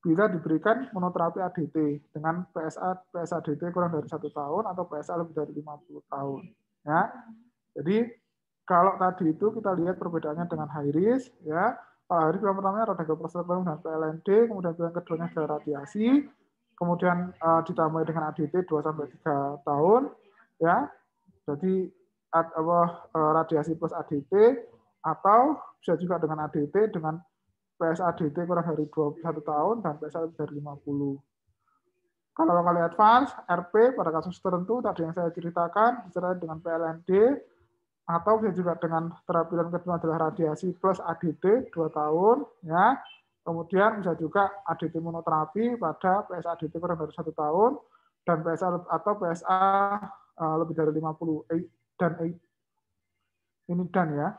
bisa diberikan monoterapi ADT dengan PSA ADT kurang dari 1 tahun atau PSA lebih dari 50 tahun. Ya. Jadi kalau tadi itu kita lihat perbedaannya dengan high risk, ya. Kalau high risk yang pertama radikal prostatektomi dan PLND, kemudian yang keduanya adalah radiasi, kemudian ditambah dengan ADT 2-3 tahun, ya. Jadi radiasi plus ADT atau bisa juga dengan ADT dengan PSA ADT kurang dari 21 tahun dan PSA lebih dari 50. Kalau lokal advance, RP pada kasus tertentu tadi yang saya ceritakan disertai dengan PLND atau bisa juga dengan terapi yang kedua adalah radiasi plus ADT 2 tahun, ya. Kemudian bisa juga ADT monoterapi pada PSA ADT kurang dari 1 tahun dan PSA atau PSA lebih dari 50 dan ini dan ya.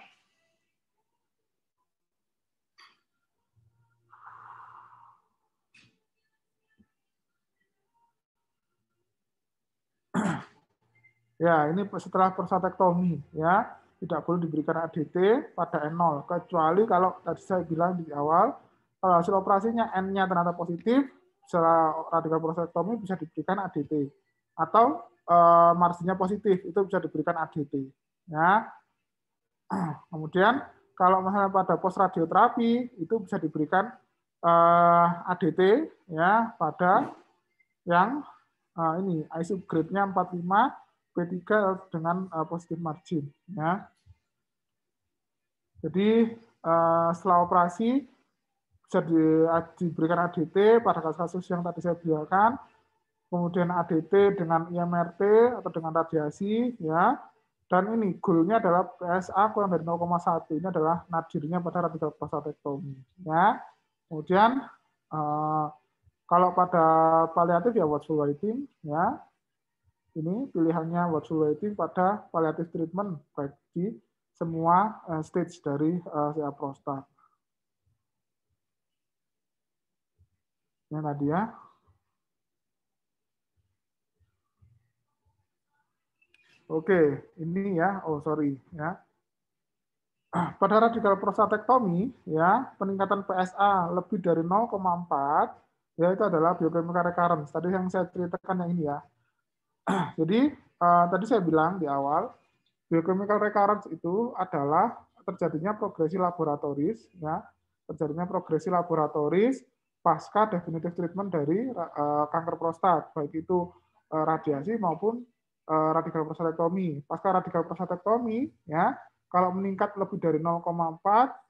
Ya, ini setelah prostatektomi ya, tidak boleh diberikan ADT pada N0 kecuali kalau tadi saya bilang di awal kalau hasil operasinya N-nya ternyata positif, setelah radikal prostatektomi bisa diberikan ADT atau marginnya positif itu bisa diberikan ADT ya. Kemudian kalau misalnya pada post radioterapi itu bisa diberikan ADT ya pada yang ini ISO grade-nya 45 P3 dengan positif margin ya. Jadi setelah operasi bisa diberikan ADT pada kasus-kasus yang tadi saya bilang, kemudian ADT dengan IMRT atau dengan radiasi ya. Dan ini goalnya adalah PSA kurang dari 0,1. Ini adalah nadirnya pada radikal prostatektomi ya. Kemudian kalau pada paliatif ya watchful waiting ya. Ini pilihannya watchful waiting pada palliative treatment baik di semua stage dari CA prostat. Ini tadi ya. Oke, ini ya. Oh sorry ya. Pada radikal prostatektomi ya peningkatan PSA lebih dari 0,4 ya itu adalah biochemical recurrence. Tadi yang saya ceritakan yang ini ya. Jadi tadi saya bilang di awal biochemical recurrence itu adalah terjadinya progresi laboratoris ya, terjadinya progresi laboratoris pasca definitive treatment dari kanker prostat, baik itu radiasi maupun radikal prostatektomi. Pasca radikal prostatektomi ya, kalau meningkat lebih dari 0,4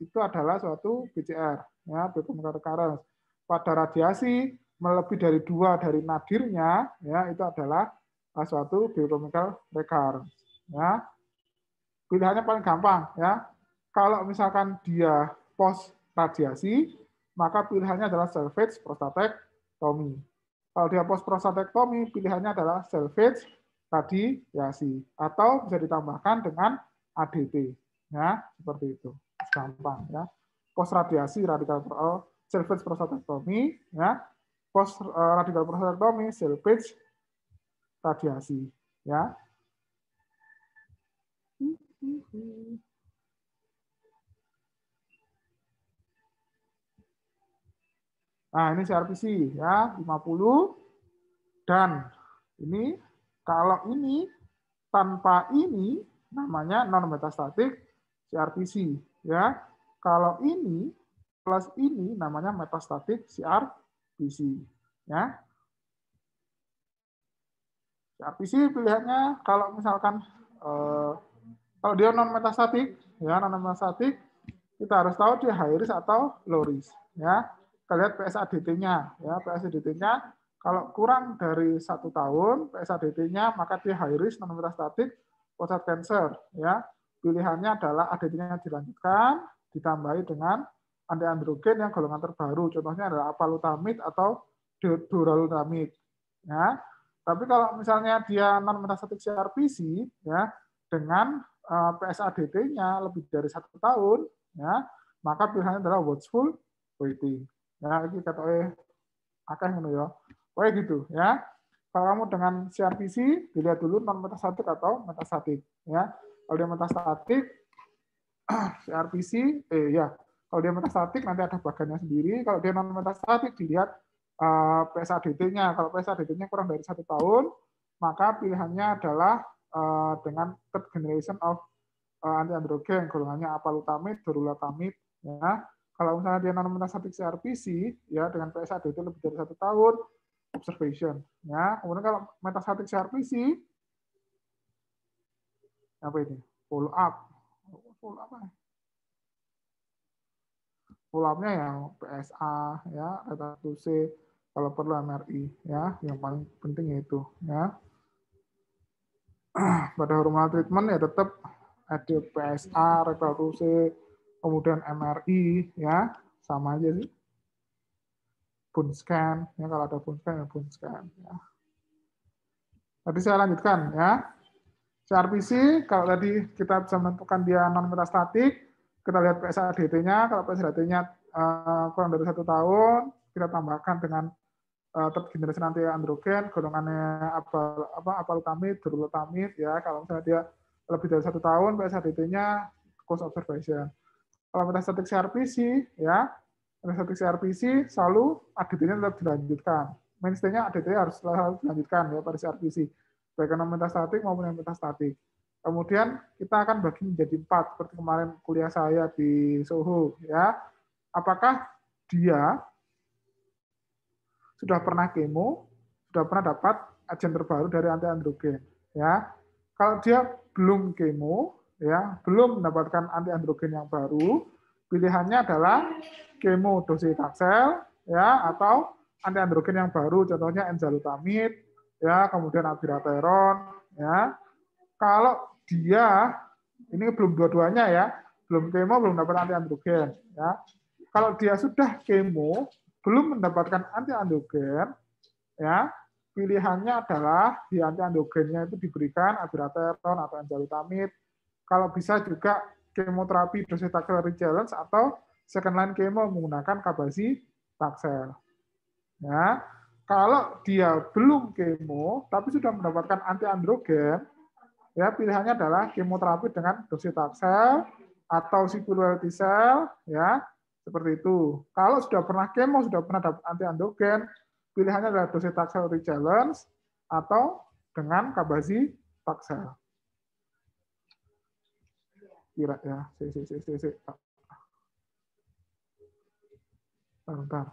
itu adalah suatu BCR ya, biochemical recurrence. Pada radiasi lebih dari 2 dari nadirnya ya itu adalah suatu biochemical recurrence ya. Pilihannya paling gampang ya. Kalau misalkan dia post radiasi, maka pilihannya adalah salvage prostatektomi. Kalau dia post prostatektomi, pilihannya adalah salvage radiasi atau bisa ditambahkan dengan ADT ya, seperti itu. Gampang ya. Post radiasi radikal salvage prostatektomi ya. Post radikal prostatektomi salvage radiasi ya. Nah, ini CRPC ya, 50. Dan ini kalau ini tanpa ini namanya non metastatik CRPC ya. Kalau ini plus ini namanya metastatik CRPC ya. CRPC pilihannya kalau misalkan kalau dia non metastatik ya, non metastatik kita harus tahu dia high risk atau low risk ya. Kita lihat PSADT-nya ya, PSADT-nya kalau kurang dari 1 tahun PSADT-nya maka dia high risk non metastatik prostat cancer ya. Pilihannya adalah ADT-nya dilanjutkan ditambahi dengan anti androgen yang golongan terbaru. Contohnya adalah apalutamid atau duralutamid ya. Tapi kalau misalnya dia non metastatik CRPC ya dengan PSADT-nya lebih dari 1 tahun ya, maka pilihannya adalah watchful waiting. Ya, ini kata akeh ngono ya. Kayak gitu ya. Kalau kamu dengan CRPC dilihat dulu non metastatik atau metastatik ya. Kalau dia metastatik CRPC ya. Kalau dia metastatik nanti ada bagannya sendiri. Kalau dia non metastatik dilihat PSADT-nya. Kalau PSADT-nya kurang dari 1 tahun, maka pilihannya adalah dengan third generation of anti androgen, golongannya apalutamid, durlutamid ya. Kalau misalnya dia non metastatik CRPC ya dengan PSADT lebih dari 1 tahun, observation ya. Kemudian kalau metastatik CRPC apa ini? Follow up. Follow up apa? Follow up-nya yang PSA ya, atau C, kalau perlu MRI ya, yang paling penting itu ya. Pada hormonal treatment ya tetap ada PSA, rektal C, kemudian MRI ya, sama aja sih. Bone scan ya, kalau ada bone scan ya bone scan ya. Tadi saya lanjutkan ya. CRPC kalau tadi kita bisa menentukan dia non metastatik, kita lihat PSADT-nya. Kalau PSADT-nya kurang dari 1 tahun, kita tambahkan dengan third generation anti androgen, golongannya apalutamid, durlutamid ya. Kalau misalnya dia lebih dari 1 tahun, PSADT-nya close observation. Kalau metastatik CRPC ya, metastatik CRPC selalu ADT-nya tetap dilanjutkan. Mainstay-nya ADT harus selalu dilanjutkan ya pada CRPC, baik yang metastatik maupun yang metastatik. Kemudian kita akan bagi menjadi 4 seperti kemarin kuliah saya di Soho ya. Apakah dia sudah pernah kemo, sudah pernah dapat agen terbaru dari anti androgen ya. Kalau dia belum kemo ya, belum mendapatkan anti androgen yang baru, pilihannya adalah kemo docetaxel ya atau anti androgen yang baru, contohnya enzalutamid ya, kemudian abiraterone ya. Kalau dia ini belum dua-duanya ya, belum kemo, belum dapat anti androgen ya. Kalau dia sudah kemo, belum mendapatkan anti androgen ya, pilihannya adalah di anti androgennya itu diberikan abiraterone atau enzalutamid. Kalau bisa juga kemoterapi docetaxel rechallenge atau second line kemo menggunakan cabazitaxel. Ya, kalau dia belum kemo tapi sudah mendapatkan anti androgen, ya pilihannya adalah kemoterapi dengan docetaxel atau sipuleucel ya, seperti itu. Kalau sudah pernah kemo, sudah pernah dapat anti androgen, pilihannya adalah docetaxel rechallenge atau dengan cabazitaxel. Kira ya, bentar.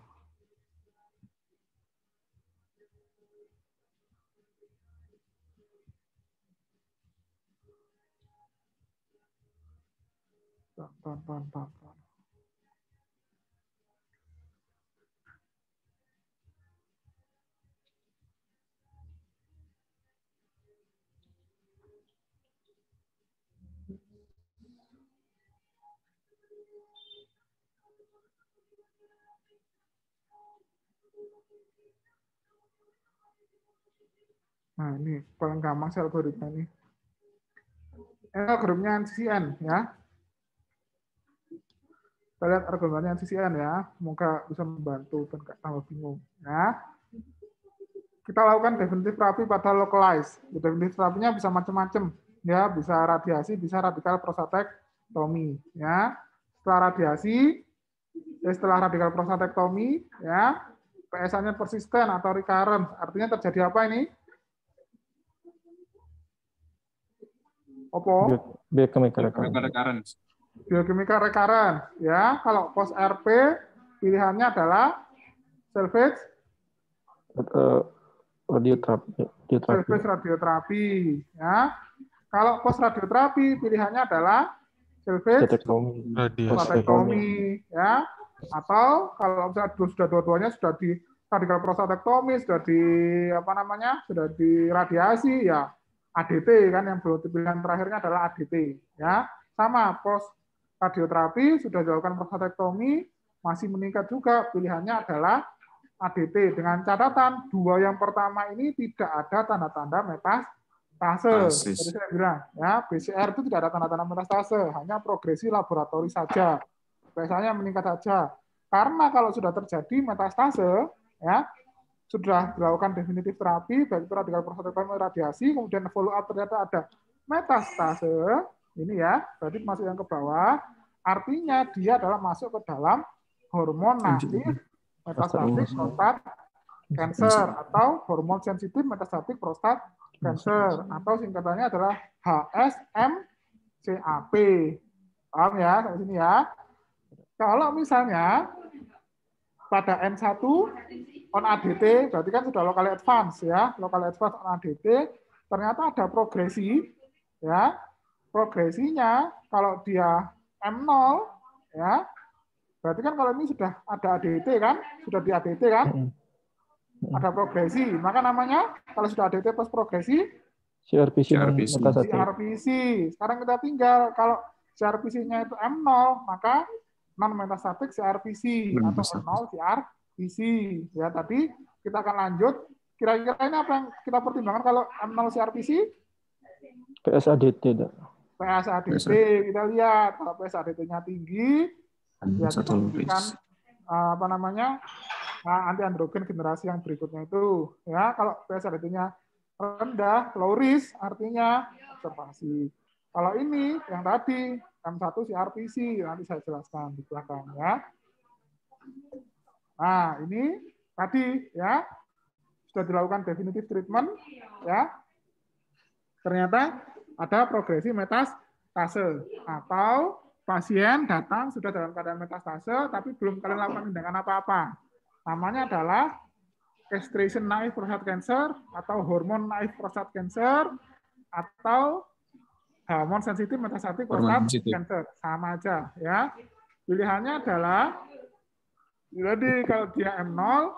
Nah, ini paling gampang sih algoritma ini. Ini algoritmanya NCCN ya. Kita lihat algoritmanya NCCN ya. Semoga bisa membantu dan nggak tambah bingung. Ya. Kita lakukan definitive therapy pada localized. Definitive terapinya bisa macam-macam. ya bisa radiasi, bisa radikal prostatektomi, ya. Setelah radiasi, setelah radikal prostatektomi, ya, PSA-nya persisten atau recurrent, artinya terjadi apa ini? Opo? Biochemical recurrence. Biochemical recurrent, ya. Kalau post RP pilihannya adalah salvage salvage radioterapi, ya. Kalau post radioterapi pilihannya adalah salvage prostatektomi, ya. Atau kalau sudah dua-duanya sudah di radikal prostatektomi, sudah di apa namanya, sudah di radiasi, ya ADT kan, yang pilihan terakhirnya adalah ADT, ya. Sama post radioterapi sudah dilakukan prostatektomi, masih meningkat juga, pilihannya adalah ADT, dengan catatan dua yang pertama ini tidak ada tanda-tanda metastase. Jadi saya bilang, ya, BCR itu tidak ada tanda-tanda metastase, hanya progresi laboratori saja. Biasanya meningkat saja. Karena kalau sudah terjadi metastase, ya, sudah dilakukan definitif terapi, baik itu radikal prostatektomi radiasi, kemudian follow up ternyata ada metastase, ini ya, berarti masuk yang ke bawah, artinya dia adalah masuk ke dalam hormon natif metastatik prostat cancer atau hormon sensitif metastatik prostat cancer, atau singkatannya adalah HSMCAP. Paham ya sampai sini ya? Kalau misalnya pada N1 on ADT, berarti kan sudah locally advance ya, locally advance on ADT, ternyata ada progresi, ya, progresinya kalau dia M0, ya, berarti kan kalau ini sudah ada ADT kan, sudah di ADT kan, ada progresi, maka namanya kalau sudah ADT plus progresi, CRPC. Sekarang kita tinggal kalau CRPC-nya itu M0, maka non metastatik CRPC atau M0 CRPC. Ya, tadi kita akan lanjut. Kira-kira ini apa yang kita pertimbangkan kalau M0 CRPC? PSADT. PSADT, kita lihat kalau PSADT-nya tinggi, ya kita berikan apa namanya, anti androgen generasi yang berikutnya itu. Ya, kalau PSADT-nya rendah, low risk, artinya observasi. Kalau ini yang tadi M1 CRPC, nanti saya jelaskan di belakang ya. Nah, ini tadi ya sudah dilakukan definitive treatment ya. Ternyata ada progresi metastase atau pasien datang sudah dalam keadaan metastase tapi belum kalian lakukan tindakan apa-apa. Namanya adalah castration naive prostate cancer atau hormon naive prostate cancer atau hormon sensitif metastatik prostate cancer, sama aja ya. Pilihannya adalah jadi kalau dia M0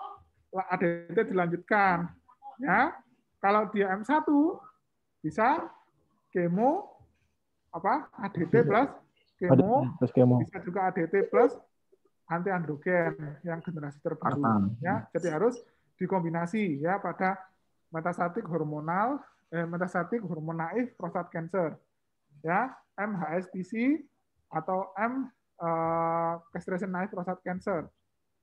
ADT dilanjutkan ya. Kalau dia M1 bisa kemo apa ADT plus kemo, bisa juga ADT plus anti androgen yang generasi terbaru ya. Jadi harus dikombinasi ya pada metastatik hormonal metastatik hormon naif prostate cancer ya, MHSPC atau castration naive prostate cancer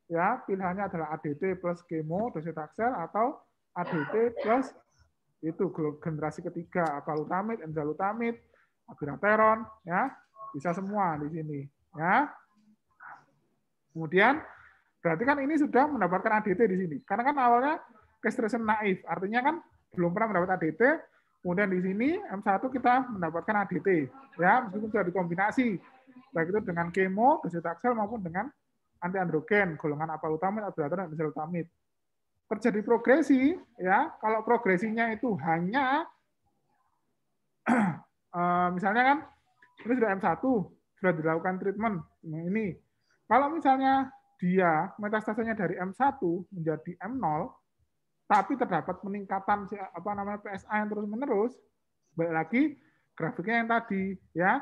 ya. Pilihannya adalah ADT plus kemo docetaxel atau ADT plus itu generasi ketiga apalutamide, enzalutamide, abiraterone ya, bisa semua di sini ya. Kemudian berarti kan ini sudah mendapatkan ADT di sini. Karena kan awalnya castration naif, artinya kan belum pernah mendapat ADT. Kemudian di sini M1 kita mendapatkan ADT, ya, meskipun sudah dikombinasi, baik itu dengan kemo, docetaxel maupun dengan anti androgen, golongan apalutamide, abiraterone, dan enzalutamide. Terjadi progresi, ya. Kalau progresinya itu hanya, misalnya kan ini sudah M1, sudah dilakukan treatment, ini. Kalau misalnya dia metastasenya dari M1 menjadi M0, tapi terdapat peningkatan apa namanya PSA yang terus-menerus, balik lagi grafiknya yang tadi ya,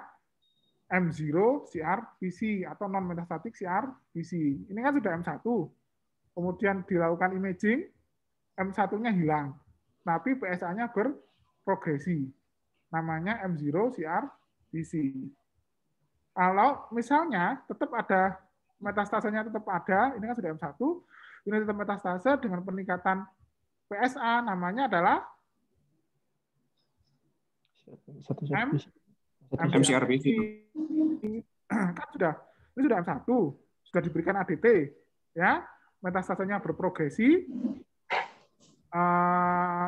M0 CRPC atau non metastatik CRPC. Ini kan sudah M1. Kemudian dilakukan imaging, M1-nya hilang, tapi PSA-nya berprogresi. Namanya M0 CRPC. Kalau misalnya tetap ada metastasenya tetap ada, ini kan sudah M1, ini tetap metastase dengan peningkatan PSA, namanya adalah MCRPC kan ini sudah M1, sudah diberikan ADT, ya, metastasenya berprogresi,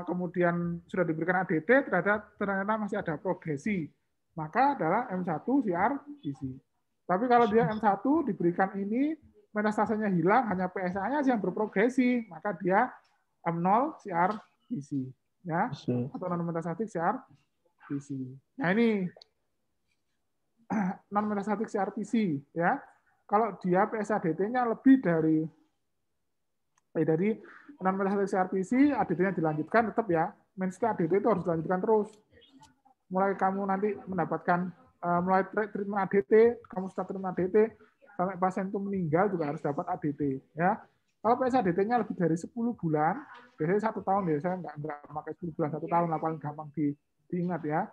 kemudian sudah diberikan ADT, ternyata masih ada progresi, maka adalah M1 CRPC. Tapi kalau dia M1 diberikan ini, metastasenya hilang, hanya PSA-nya yang berprogresi, maka dia M0 CRPC, ya, atau non metastatik CRPC. Nah ini non metastatik CRPC, ya. Kalau dia PSA-DT-nya lebih dari non metastatik CRPC, ADT-nya dilanjutkan tetap ya. Mainstay ADT itu harus dilanjutkan terus. Mulai kamu nanti mendapatkan mulai treatment ADT, kamu start treatment ADT sampai pasien itu meninggal juga harus dapat ADT, ya. Kalau PSA-DT-nya lebih dari 10 bulan, biasanya 1 tahun ya, saya nggak pakai 10 bulan, 1 tahun lah paling gampang diingat ya.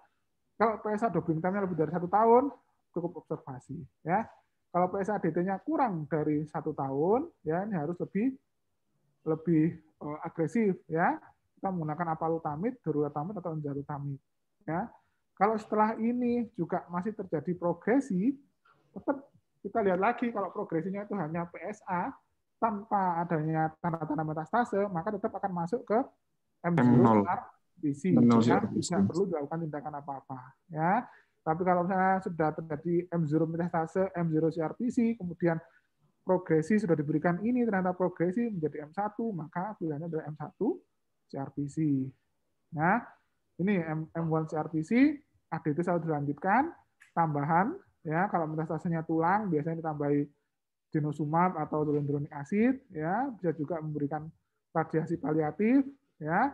Kalau PSA doubling time-nya lebih dari 1 tahun, cukup observasi, ya. Kalau PSA DT-nya kurang dari 1 tahun, ya ini harus lebih agresif, ya. Kita menggunakan apalutamid, darurattamid atau enzalutamid, ya. Kalau setelah ini juga masih terjadi progresi, tetap kita lihat lagi kalau progresinya itu hanya PSA tanpa adanya tanda-tanda metastase, maka tetap akan masuk ke M0 CRPC, ya. Tidak perlu dilakukan tindakan apa-apa, ya. Tapi kalau misalnya sudah terjadi M0 metastase, M0 CRPC, kemudian progresi sudah diberikan ini, ternyata progresi menjadi M1, maka pilihannya adalah M1 CRPC. Nah, ini M1 CRPC, ADT selalu dilanjutkan, tambahan, ya kalau metastasenya tulang, biasanya ditambahi denosumab atau zoledronic acid, ya bisa juga memberikan radiasi paliatif, ya.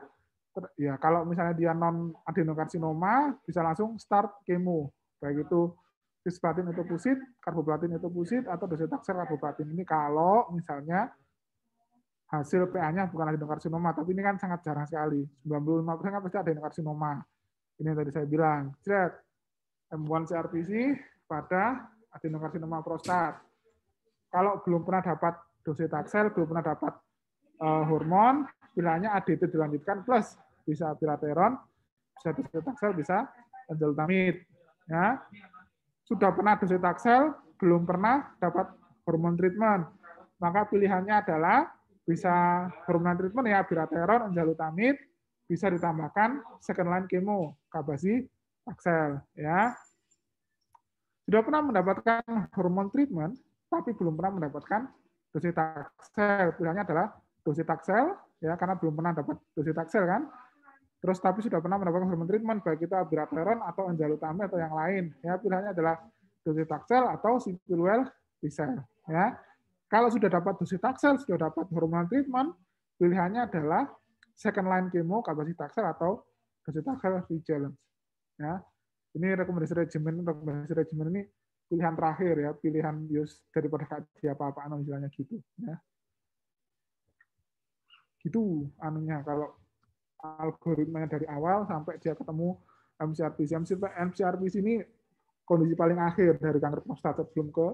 Ya, kalau misalnya dia non adenokarsinoma bisa langsung start kemo, baik itu cisplatin etoposide, karboplatin etoposide atau docetaxel karboplatin. Ini kalau misalnya hasil PA-nya bukan adenokarsinoma, tapi ini kan sangat jarang sekali. 95% kan pasti adenokarsinoma. Ini yang tadi saya bilang. M1 CRPC pada adenokarsinoma prostat. Kalau belum pernah dapat docetaxel, belum pernah dapat hormon, pilihannya ADT dilanjutkan plus bisa abirateron, bisa docetaxel, bisa enzalutamid. Ya. Sudah pernah docetaxel, belum pernah dapat hormon treatment, maka pilihannya adalah bisa hormon treatment ya abirateron, enzalutamid, bisa ditambahkan second line chemo, cabazitaxel. Ya. Sudah pernah mendapatkan hormon treatment, tapi belum pernah mendapatkan docetaxel, pilihannya adalah docetaxel, ya karena belum pernah dapat docetaxel kan. Terus tapi sudah pernah mendapatkan hormon treatment, baik itu abirateron atau enzalutamid atau yang lain. Ya pilihannya adalah docetaxel atau sipulwel-ticel. Ya kalau sudah dapat docetaxel, sudah dapat hormon treatment, pilihannya adalah second line chemo, cabazitaxel atau docetaxel vigilance. Ya ini rekomendasi regimen ini pilihan terakhir ya, pilihan use daripada kaji apa-apaan istilahnya gitu ya. Gitu anunya kalau algoritmanya dari awal sampai dia ketemu MCRPC. MCRPC ini kondisi paling akhir dari kanker prostat sebelum ke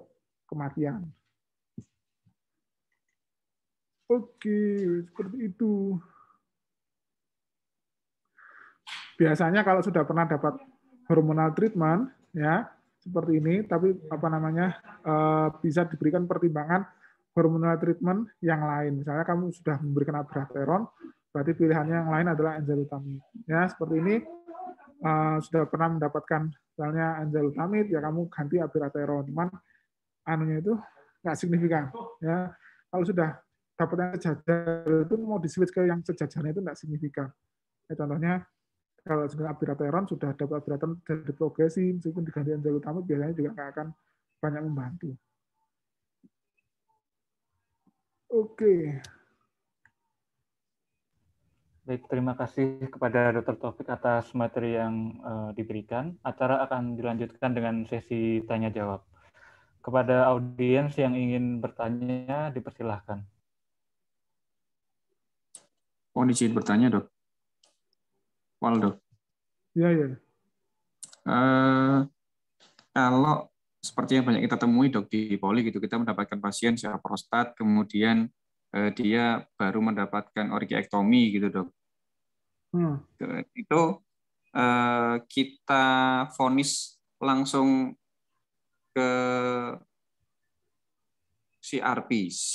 kematian. Oke, seperti itu. Biasanya kalau sudah pernah dapat hormonal treatment ya seperti ini, tapi bisa diberikan pertimbangan hormonal treatment yang lain. Misalnya kamu sudah memberikan abirateron, berarti pilihannya yang lain adalah enzalutamid. Ya seperti ini sudah pernah mendapatkan misalnya enzalutamid, ya kamu ganti abirateron. Cuman anunya itu nggak signifikan. Ya kalau sudah dapat yang sejajar itu mau di-switch ke yang sejajarnya itu nggak signifikan. Ya, contohnya kalau abirateron sudah dapat abirateron dari progresi, meskipun diganti enzalutamid biasanya juga nggak akan banyak membantu. Oke. Baik, terima kasih kepada Dr. Taufik atas materi yang diberikan. Acara akan dilanjutkan dengan sesi tanya-jawab. Kepada audiens yang ingin bertanya, dipersilahkan. Mohon izin bertanya, Dok. Waldo. Iya. Kalau seperti yang banyak kita temui, Dok, di poli gitu, kita mendapatkan pasien secara prostat, kemudian dia baru mendapatkan orkiektomi gitu, Dok. Itu kita vonis langsung ke CRPC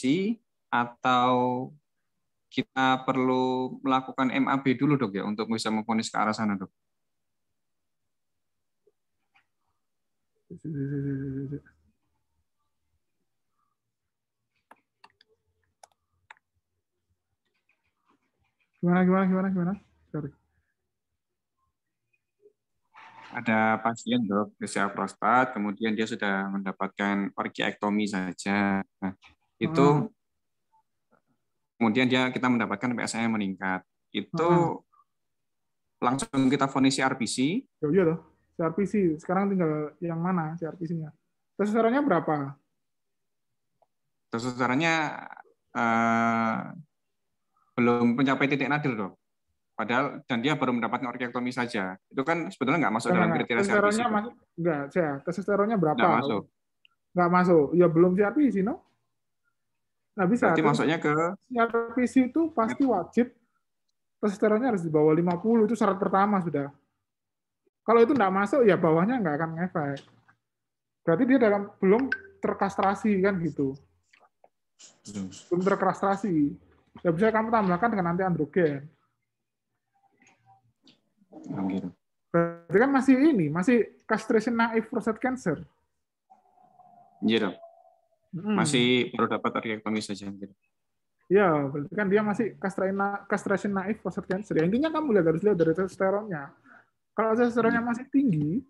atau kita perlu melakukan MAB dulu dok ya untuk bisa memvonis ke arah sana dok? Gimana? Sorry. Ada pasien dok usia prostat, kemudian dia sudah mendapatkan orkiektomi saja. Nah, itu kemudian kita mendapatkan PSA yang meningkat. Itu langsung kita vonis CRPC. Iya loh, CRPC. Sekarang tinggal yang mana CRPC-nya? Testosteronnya berapa? Testosteronnya belum mencapai titik nadir dok. Padahal dan dia baru mendapatkan orkiektomi saja. Itu kan sebetulnya nggak masuk dalam kriteria CRPC. Testosteronnya masuk enggak, testosteronnya berapa? Nggak masuk. Nggak masuk. Ya belum CRPC, no? Nah, bisa. Berarti masuknya ke CRPC itu pasti wajib testosteronnya harus di bawah 50, itu syarat pertama sudah. Kalau itu nggak masuk, ya bawahnya nggak akan ngefek. Berarti dia belum terkastrasi kan gitu. Belum terkastrasi. Ya bisa kamu tambahkan dengan anti androgen. gitu. Berarti kan masih castration naive prostate cancer. Iya dok. Masih baru dapat orkiektomi saja. Gitu. Ya, berarti kan dia masih castration naive prostate cancer. Ya, intinya kamu harus lihat dari testosteronnya. Kalau testosteronnya masih tinggi,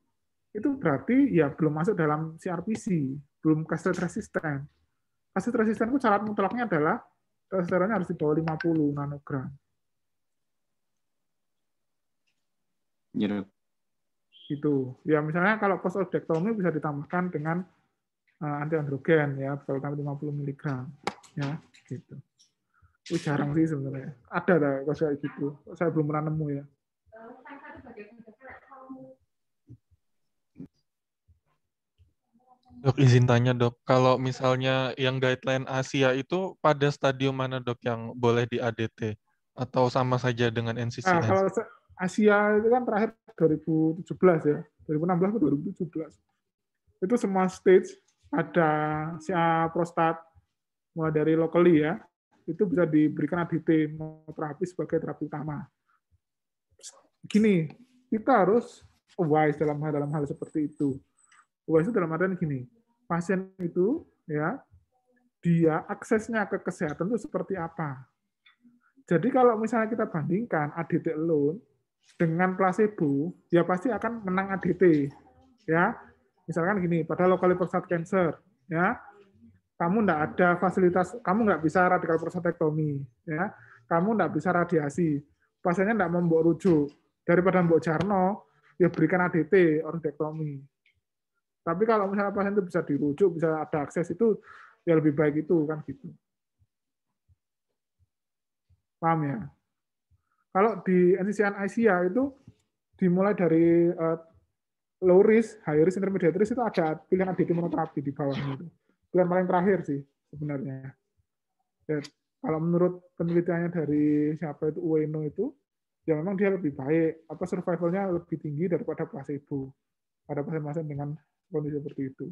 itu berarti ya belum masuk dalam CRPC, belum castrate resistant. Castrate resistant itu syarat mutlaknya adalah testosteronnya harus di bawah 50 nanogram. Gitu. Gitu. Ya misalnya kalau post-odektomi bisa ditambahkan dengan anti androgen ya, kalau 50 mg ya, gitu. Itu jarang sih sebenarnya. Ada kalau kayak gitu. Saya belum pernah nemu ya. Dok, izin tanya dok, kalau misalnya yang guideline Asia itu pada stadium mana dok yang boleh di ADT? Atau sama saja dengan NCCN? Kalau Asia itu kan terakhir 2017 ya, 2016 ke 2017. Itu semua stage ada CA prostat, mulai dari locally ya, itu bisa diberikan ADT terapi sebagai terapi utama. Gini, kita harus wise dalam hal seperti itu. Wise itu dalam artian gini, pasien itu ya dia aksesnya ke kesehatan itu seperti apa. Jadi kalau misalnya kita bandingkan ADT alone dengan placebo, ya pasti akan menang ADT. Ya, misalkan gini, pada locally prostate cancer, ya, kamu nggak ada fasilitas, kamu nggak bisa radikal prostatektomi, ya, kamu nggak bisa radiasi, pasiennya nggak mau mbok rujuk, daripada mbok jarno, ya berikan ADT, orkiektomi. Tapi kalau misalnya pasien itu bisa dirujuk, bisa ada akses itu, ya lebih baik itu kan gitu. Paham ya? Kalau di NCCN Asia itu dimulai dari low risk, high risk, intermediate risk itu ada pilihan ADT monoterapi di bawahnya itu. Pilihan paling terakhir sih sebenarnya. Ya, kalau menurut penelitiannya dari siapa itu Ueno itu, ya memang dia lebih baik, survivalnya lebih tinggi daripada placebo pada pasien-pasien dengan kondisi seperti itu.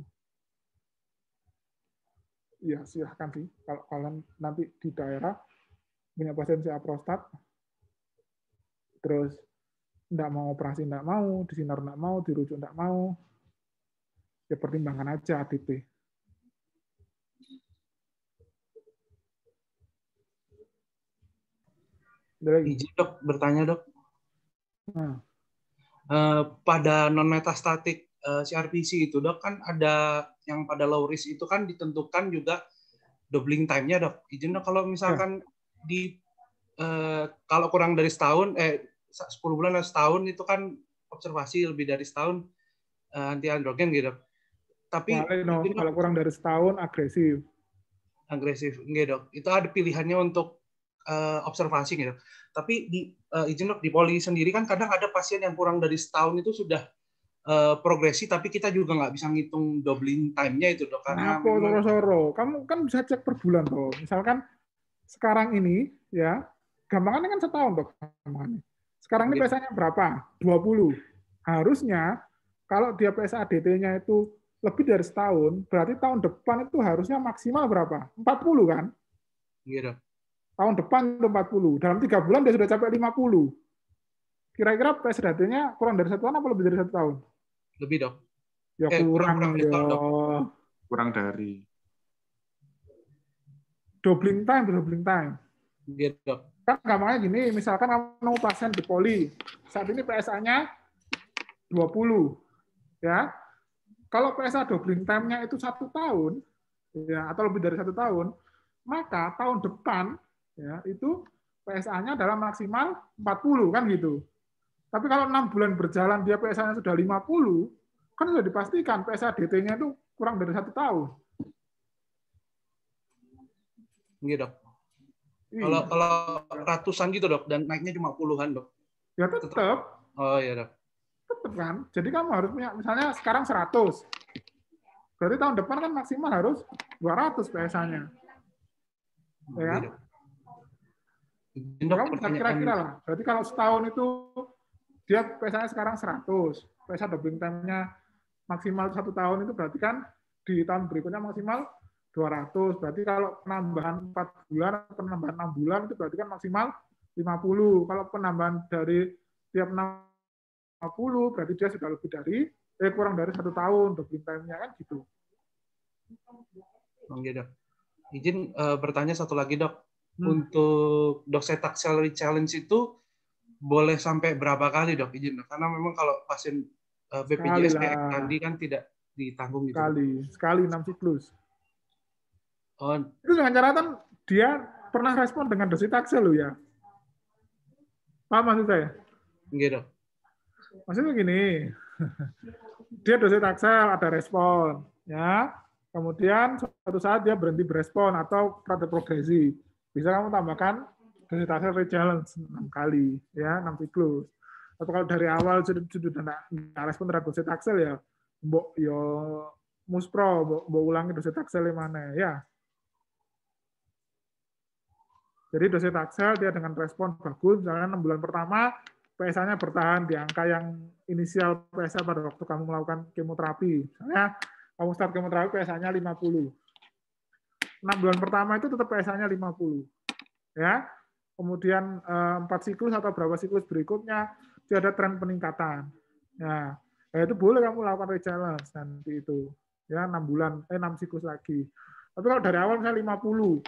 Ya silahkan sih kalau kalian nanti di daerah punya pasien CA prostat, terus nggak mau operasi, nggak mau, disinar nggak mau, dirujuk nggak mau, ya pertimbangkan aja ADT. Izin dok, bertanya dok. Pada non-metastatik CRPC itu dok, kan ada yang pada low risk itu kan ditentukan juga doubling time-nya dok. Izin dok, kalau misalkan kalau kurang dari setahun, 10 bulan atau setahun itu kan observasi lebih dari setahun anti androgen gitu. Tapi kalau kurang dari setahun agresif, enggak dok. Itu ada pilihannya untuk observasi gitu. Tapi izin dok, di poli sendiri kan kadang ada pasien yang kurang dari setahun itu sudah progresi, tapi kita juga nggak bisa ngitung doubling time-nya itu dok. Karena soro-soro. Kamu kan bisa cek per bulan toh. Misalkan sekarang ini ya, gampangannya kan setahun dok. Sekarang ini PSA-nya berapa? 20. Harusnya kalau dia PSA DT-nya itu lebih dari setahun, berarti tahun depan itu harusnya maksimal berapa? 40 kan? Iya, Dok. Tahun depan itu 40. Dalam 3 bulan dia sudah capai 50. Kira-kira PSA DT-nya kurang dari 1 tahun apa lebih dari 1 tahun? Lebih, Dok. Ya kurang dari ya. tahun, Dok. Kurang dari. Doubling time. Iya, Dok. Kan gampangnya gini, misalkan kamu pasien di poli, saat ini PSA-nya 20, ya. Kalau PSA doubling time-nya itu 1 tahun, ya, atau lebih dari 1 tahun, maka tahun depan, ya, itu PSA-nya adalah maksimal 40, kan gitu. Tapi kalau 6 bulan berjalan dia PSA-nya sudah 50, kan sudah dipastikan PSA DT-nya itu kurang dari 1 tahun. Iya, Dok. Iya. Kalau ratusan gitu, Dok, dan naiknya cuma puluhan, Dok. Ya tetap. Oh iya, Dok. Tetap kan. Jadi kamu harus punya, misalnya sekarang 100. Berarti tahun depan kan maksimal harus 200 PSA-nya. Ya kan? Dok, Kamu bisa kira-kira lah. Berarti kalau setahun itu dia PSA-nya sekarang 100. PSA doubling time-nya maksimal 1 tahun itu berarti kan di tahun berikutnya maksimal 200. Berarti kalau penambahan 4 bulan, penambahan 6 bulan itu berarti kan maksimal 50. Kalau penambahan dari tiap 50 berarti dia sudah lebih dari kurang dari 1 tahun doubling time-nya kan gitu. Oke, Dok. Izin bertanya satu lagi, Dok. Untuk docetaxel challenge itu boleh sampai berapa kali, Dok? Izin, Dok. Karena memang kalau pasien BPJS kayak tadi kan tidak ditanggung gitu. Sekali 6 siklus. Oh. Itu dengan catatan dia pernah respon dengan docetaxel loh ya. Paham maksud saya? Enggak, Dok. Maksudnya gini, dia docetaxel ada respon, ya. Kemudian suatu saat dia berhenti berespon atau rada progresi. Bisa kamu tambahkan docetaxel re-challenge 6 kali, ya, 6 siklus. Atau kalau dari awal sudah tidak respon terhadap docetaxel ya, mbok yo muspro, mbok ulangi docetaxel mana ya. Jadi docetaxel dia dengan respon bagus, misalnya 6 bulan pertama PSA-nya bertahan di angka yang inisial PSA pada waktu kamu melakukan kemoterapi. Misalnya kamu start kemoterapi PSA-nya 50. 6 bulan pertama itu tetap PSA-nya 50. Ya. Kemudian 4 siklus atau berapa siklus berikutnya dia ada tren peningkatan. Ya, itu boleh kamu lakukan re-challenge nanti itu. Ya, 6 bulan 6 siklus lagi. Tapi kalau dari awal misalnya 50,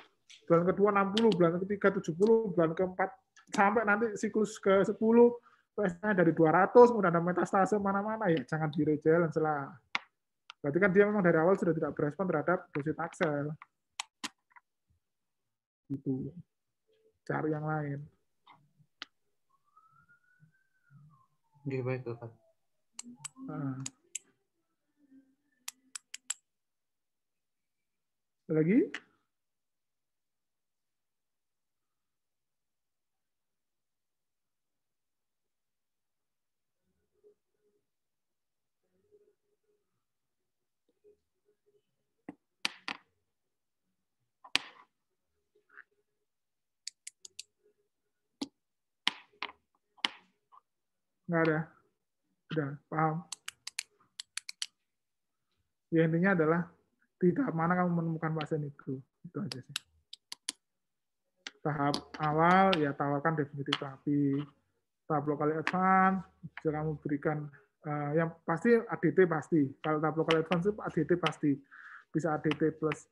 bulan kedua 60, bulan ketiga 70, bulan keempat sampai nanti siklus ke-10 PSA-nya dari 200, kemudian ada metastase mana-mana ya jangan di re-challenge lah. Berarti kan dia memang dari awal sudah tidak berespon terhadap docetaxel. Gitu. Cari yang lain. Oke, baik, Dok. Lagi? Nggak ada. Udah, paham. Ya, intinya adalah di tahap mana kamu menemukan pasien itu. Itu aja sih. Tahap awal, ya tawarkan definitif terapi. Tahap lokal advance, bisa kamu berikan, yang pasti ADT pasti. Kalau tahap lokal advance itu ADT pasti. Bisa ADT plus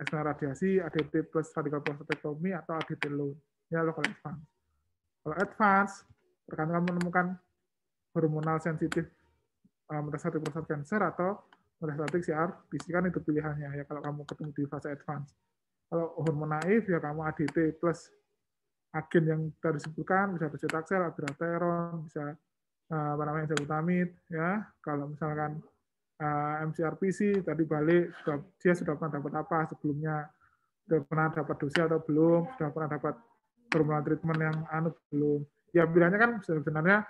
eksternal radiasi, ADT plus radical prostatectomy, atau ADT low. Ya, lokal advance. Kalau advance, terkadang kamu menemukan hormonal sensitif metastatik prostat cancer atau metastatik CRPC, kan itu pilihannya ya kalau kamu ketemu di fase advance. Kalau hormon naif ya kamu ADT plus agen yang tadi disebutkan, bisa docetaxel, abiraterone, bisa enzalutamide ya. Kalau misalkan MCRPC tadi balik dia sudah pernah dapat apa sebelumnya, sudah pernah dapat dosis atau belum, sudah pernah dapat hormonal treatment yang belum. Ya pilihannya kan sebenarnya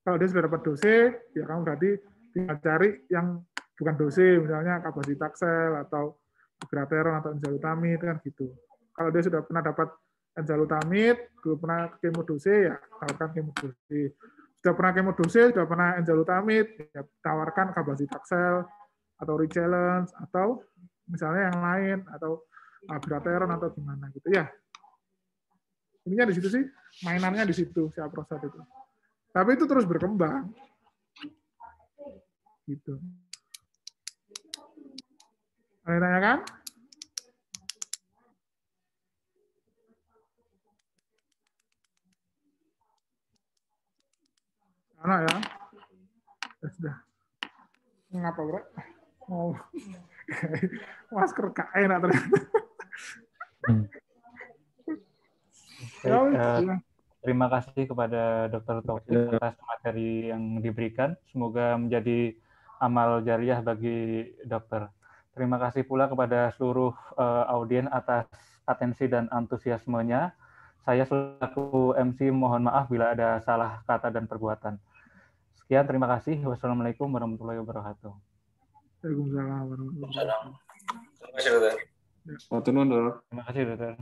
kalau dia sudah dapat dosis, ya kamu berarti tinggal cari yang bukan dosis, misalnya cabazitaxel atau abiraterone atau enzalutamide kan gitu. Kalau dia sudah pernah dapat enzalutamid, belum pernah kemodose, ya tawarkan kemodose. Sudah pernah kemodose, sudah pernah enzalutamid, ya tawarkan cabazitaxel atau Richellens atau misalnya yang lain atau abiraterone atau gimana gitu ya. Ininya di situ sih, mainannya di situ si aprostat itu. Tapi itu terus berkembang. Gitu. Ada yang tanyakan? Mana ya? Ya sudah. Ngapa, Bro? Oh. Masker gak enak ternyata. Baik, terima kasih kepada Dr. Taufik atas materi yang diberikan. Semoga menjadi amal jariah bagi dokter. Terima kasih pula kepada seluruh audiens atas atensi dan antusiasmenya. Saya selaku MC mohon maaf bila ada salah kata dan perbuatan. Sekian, terima kasih. Wassalamualaikum warahmatullahi wabarakatuh. Waalaikumsalam warahmatullahi wabarakatuh. Terima kasih, Dokter. Terima kasih, dokter.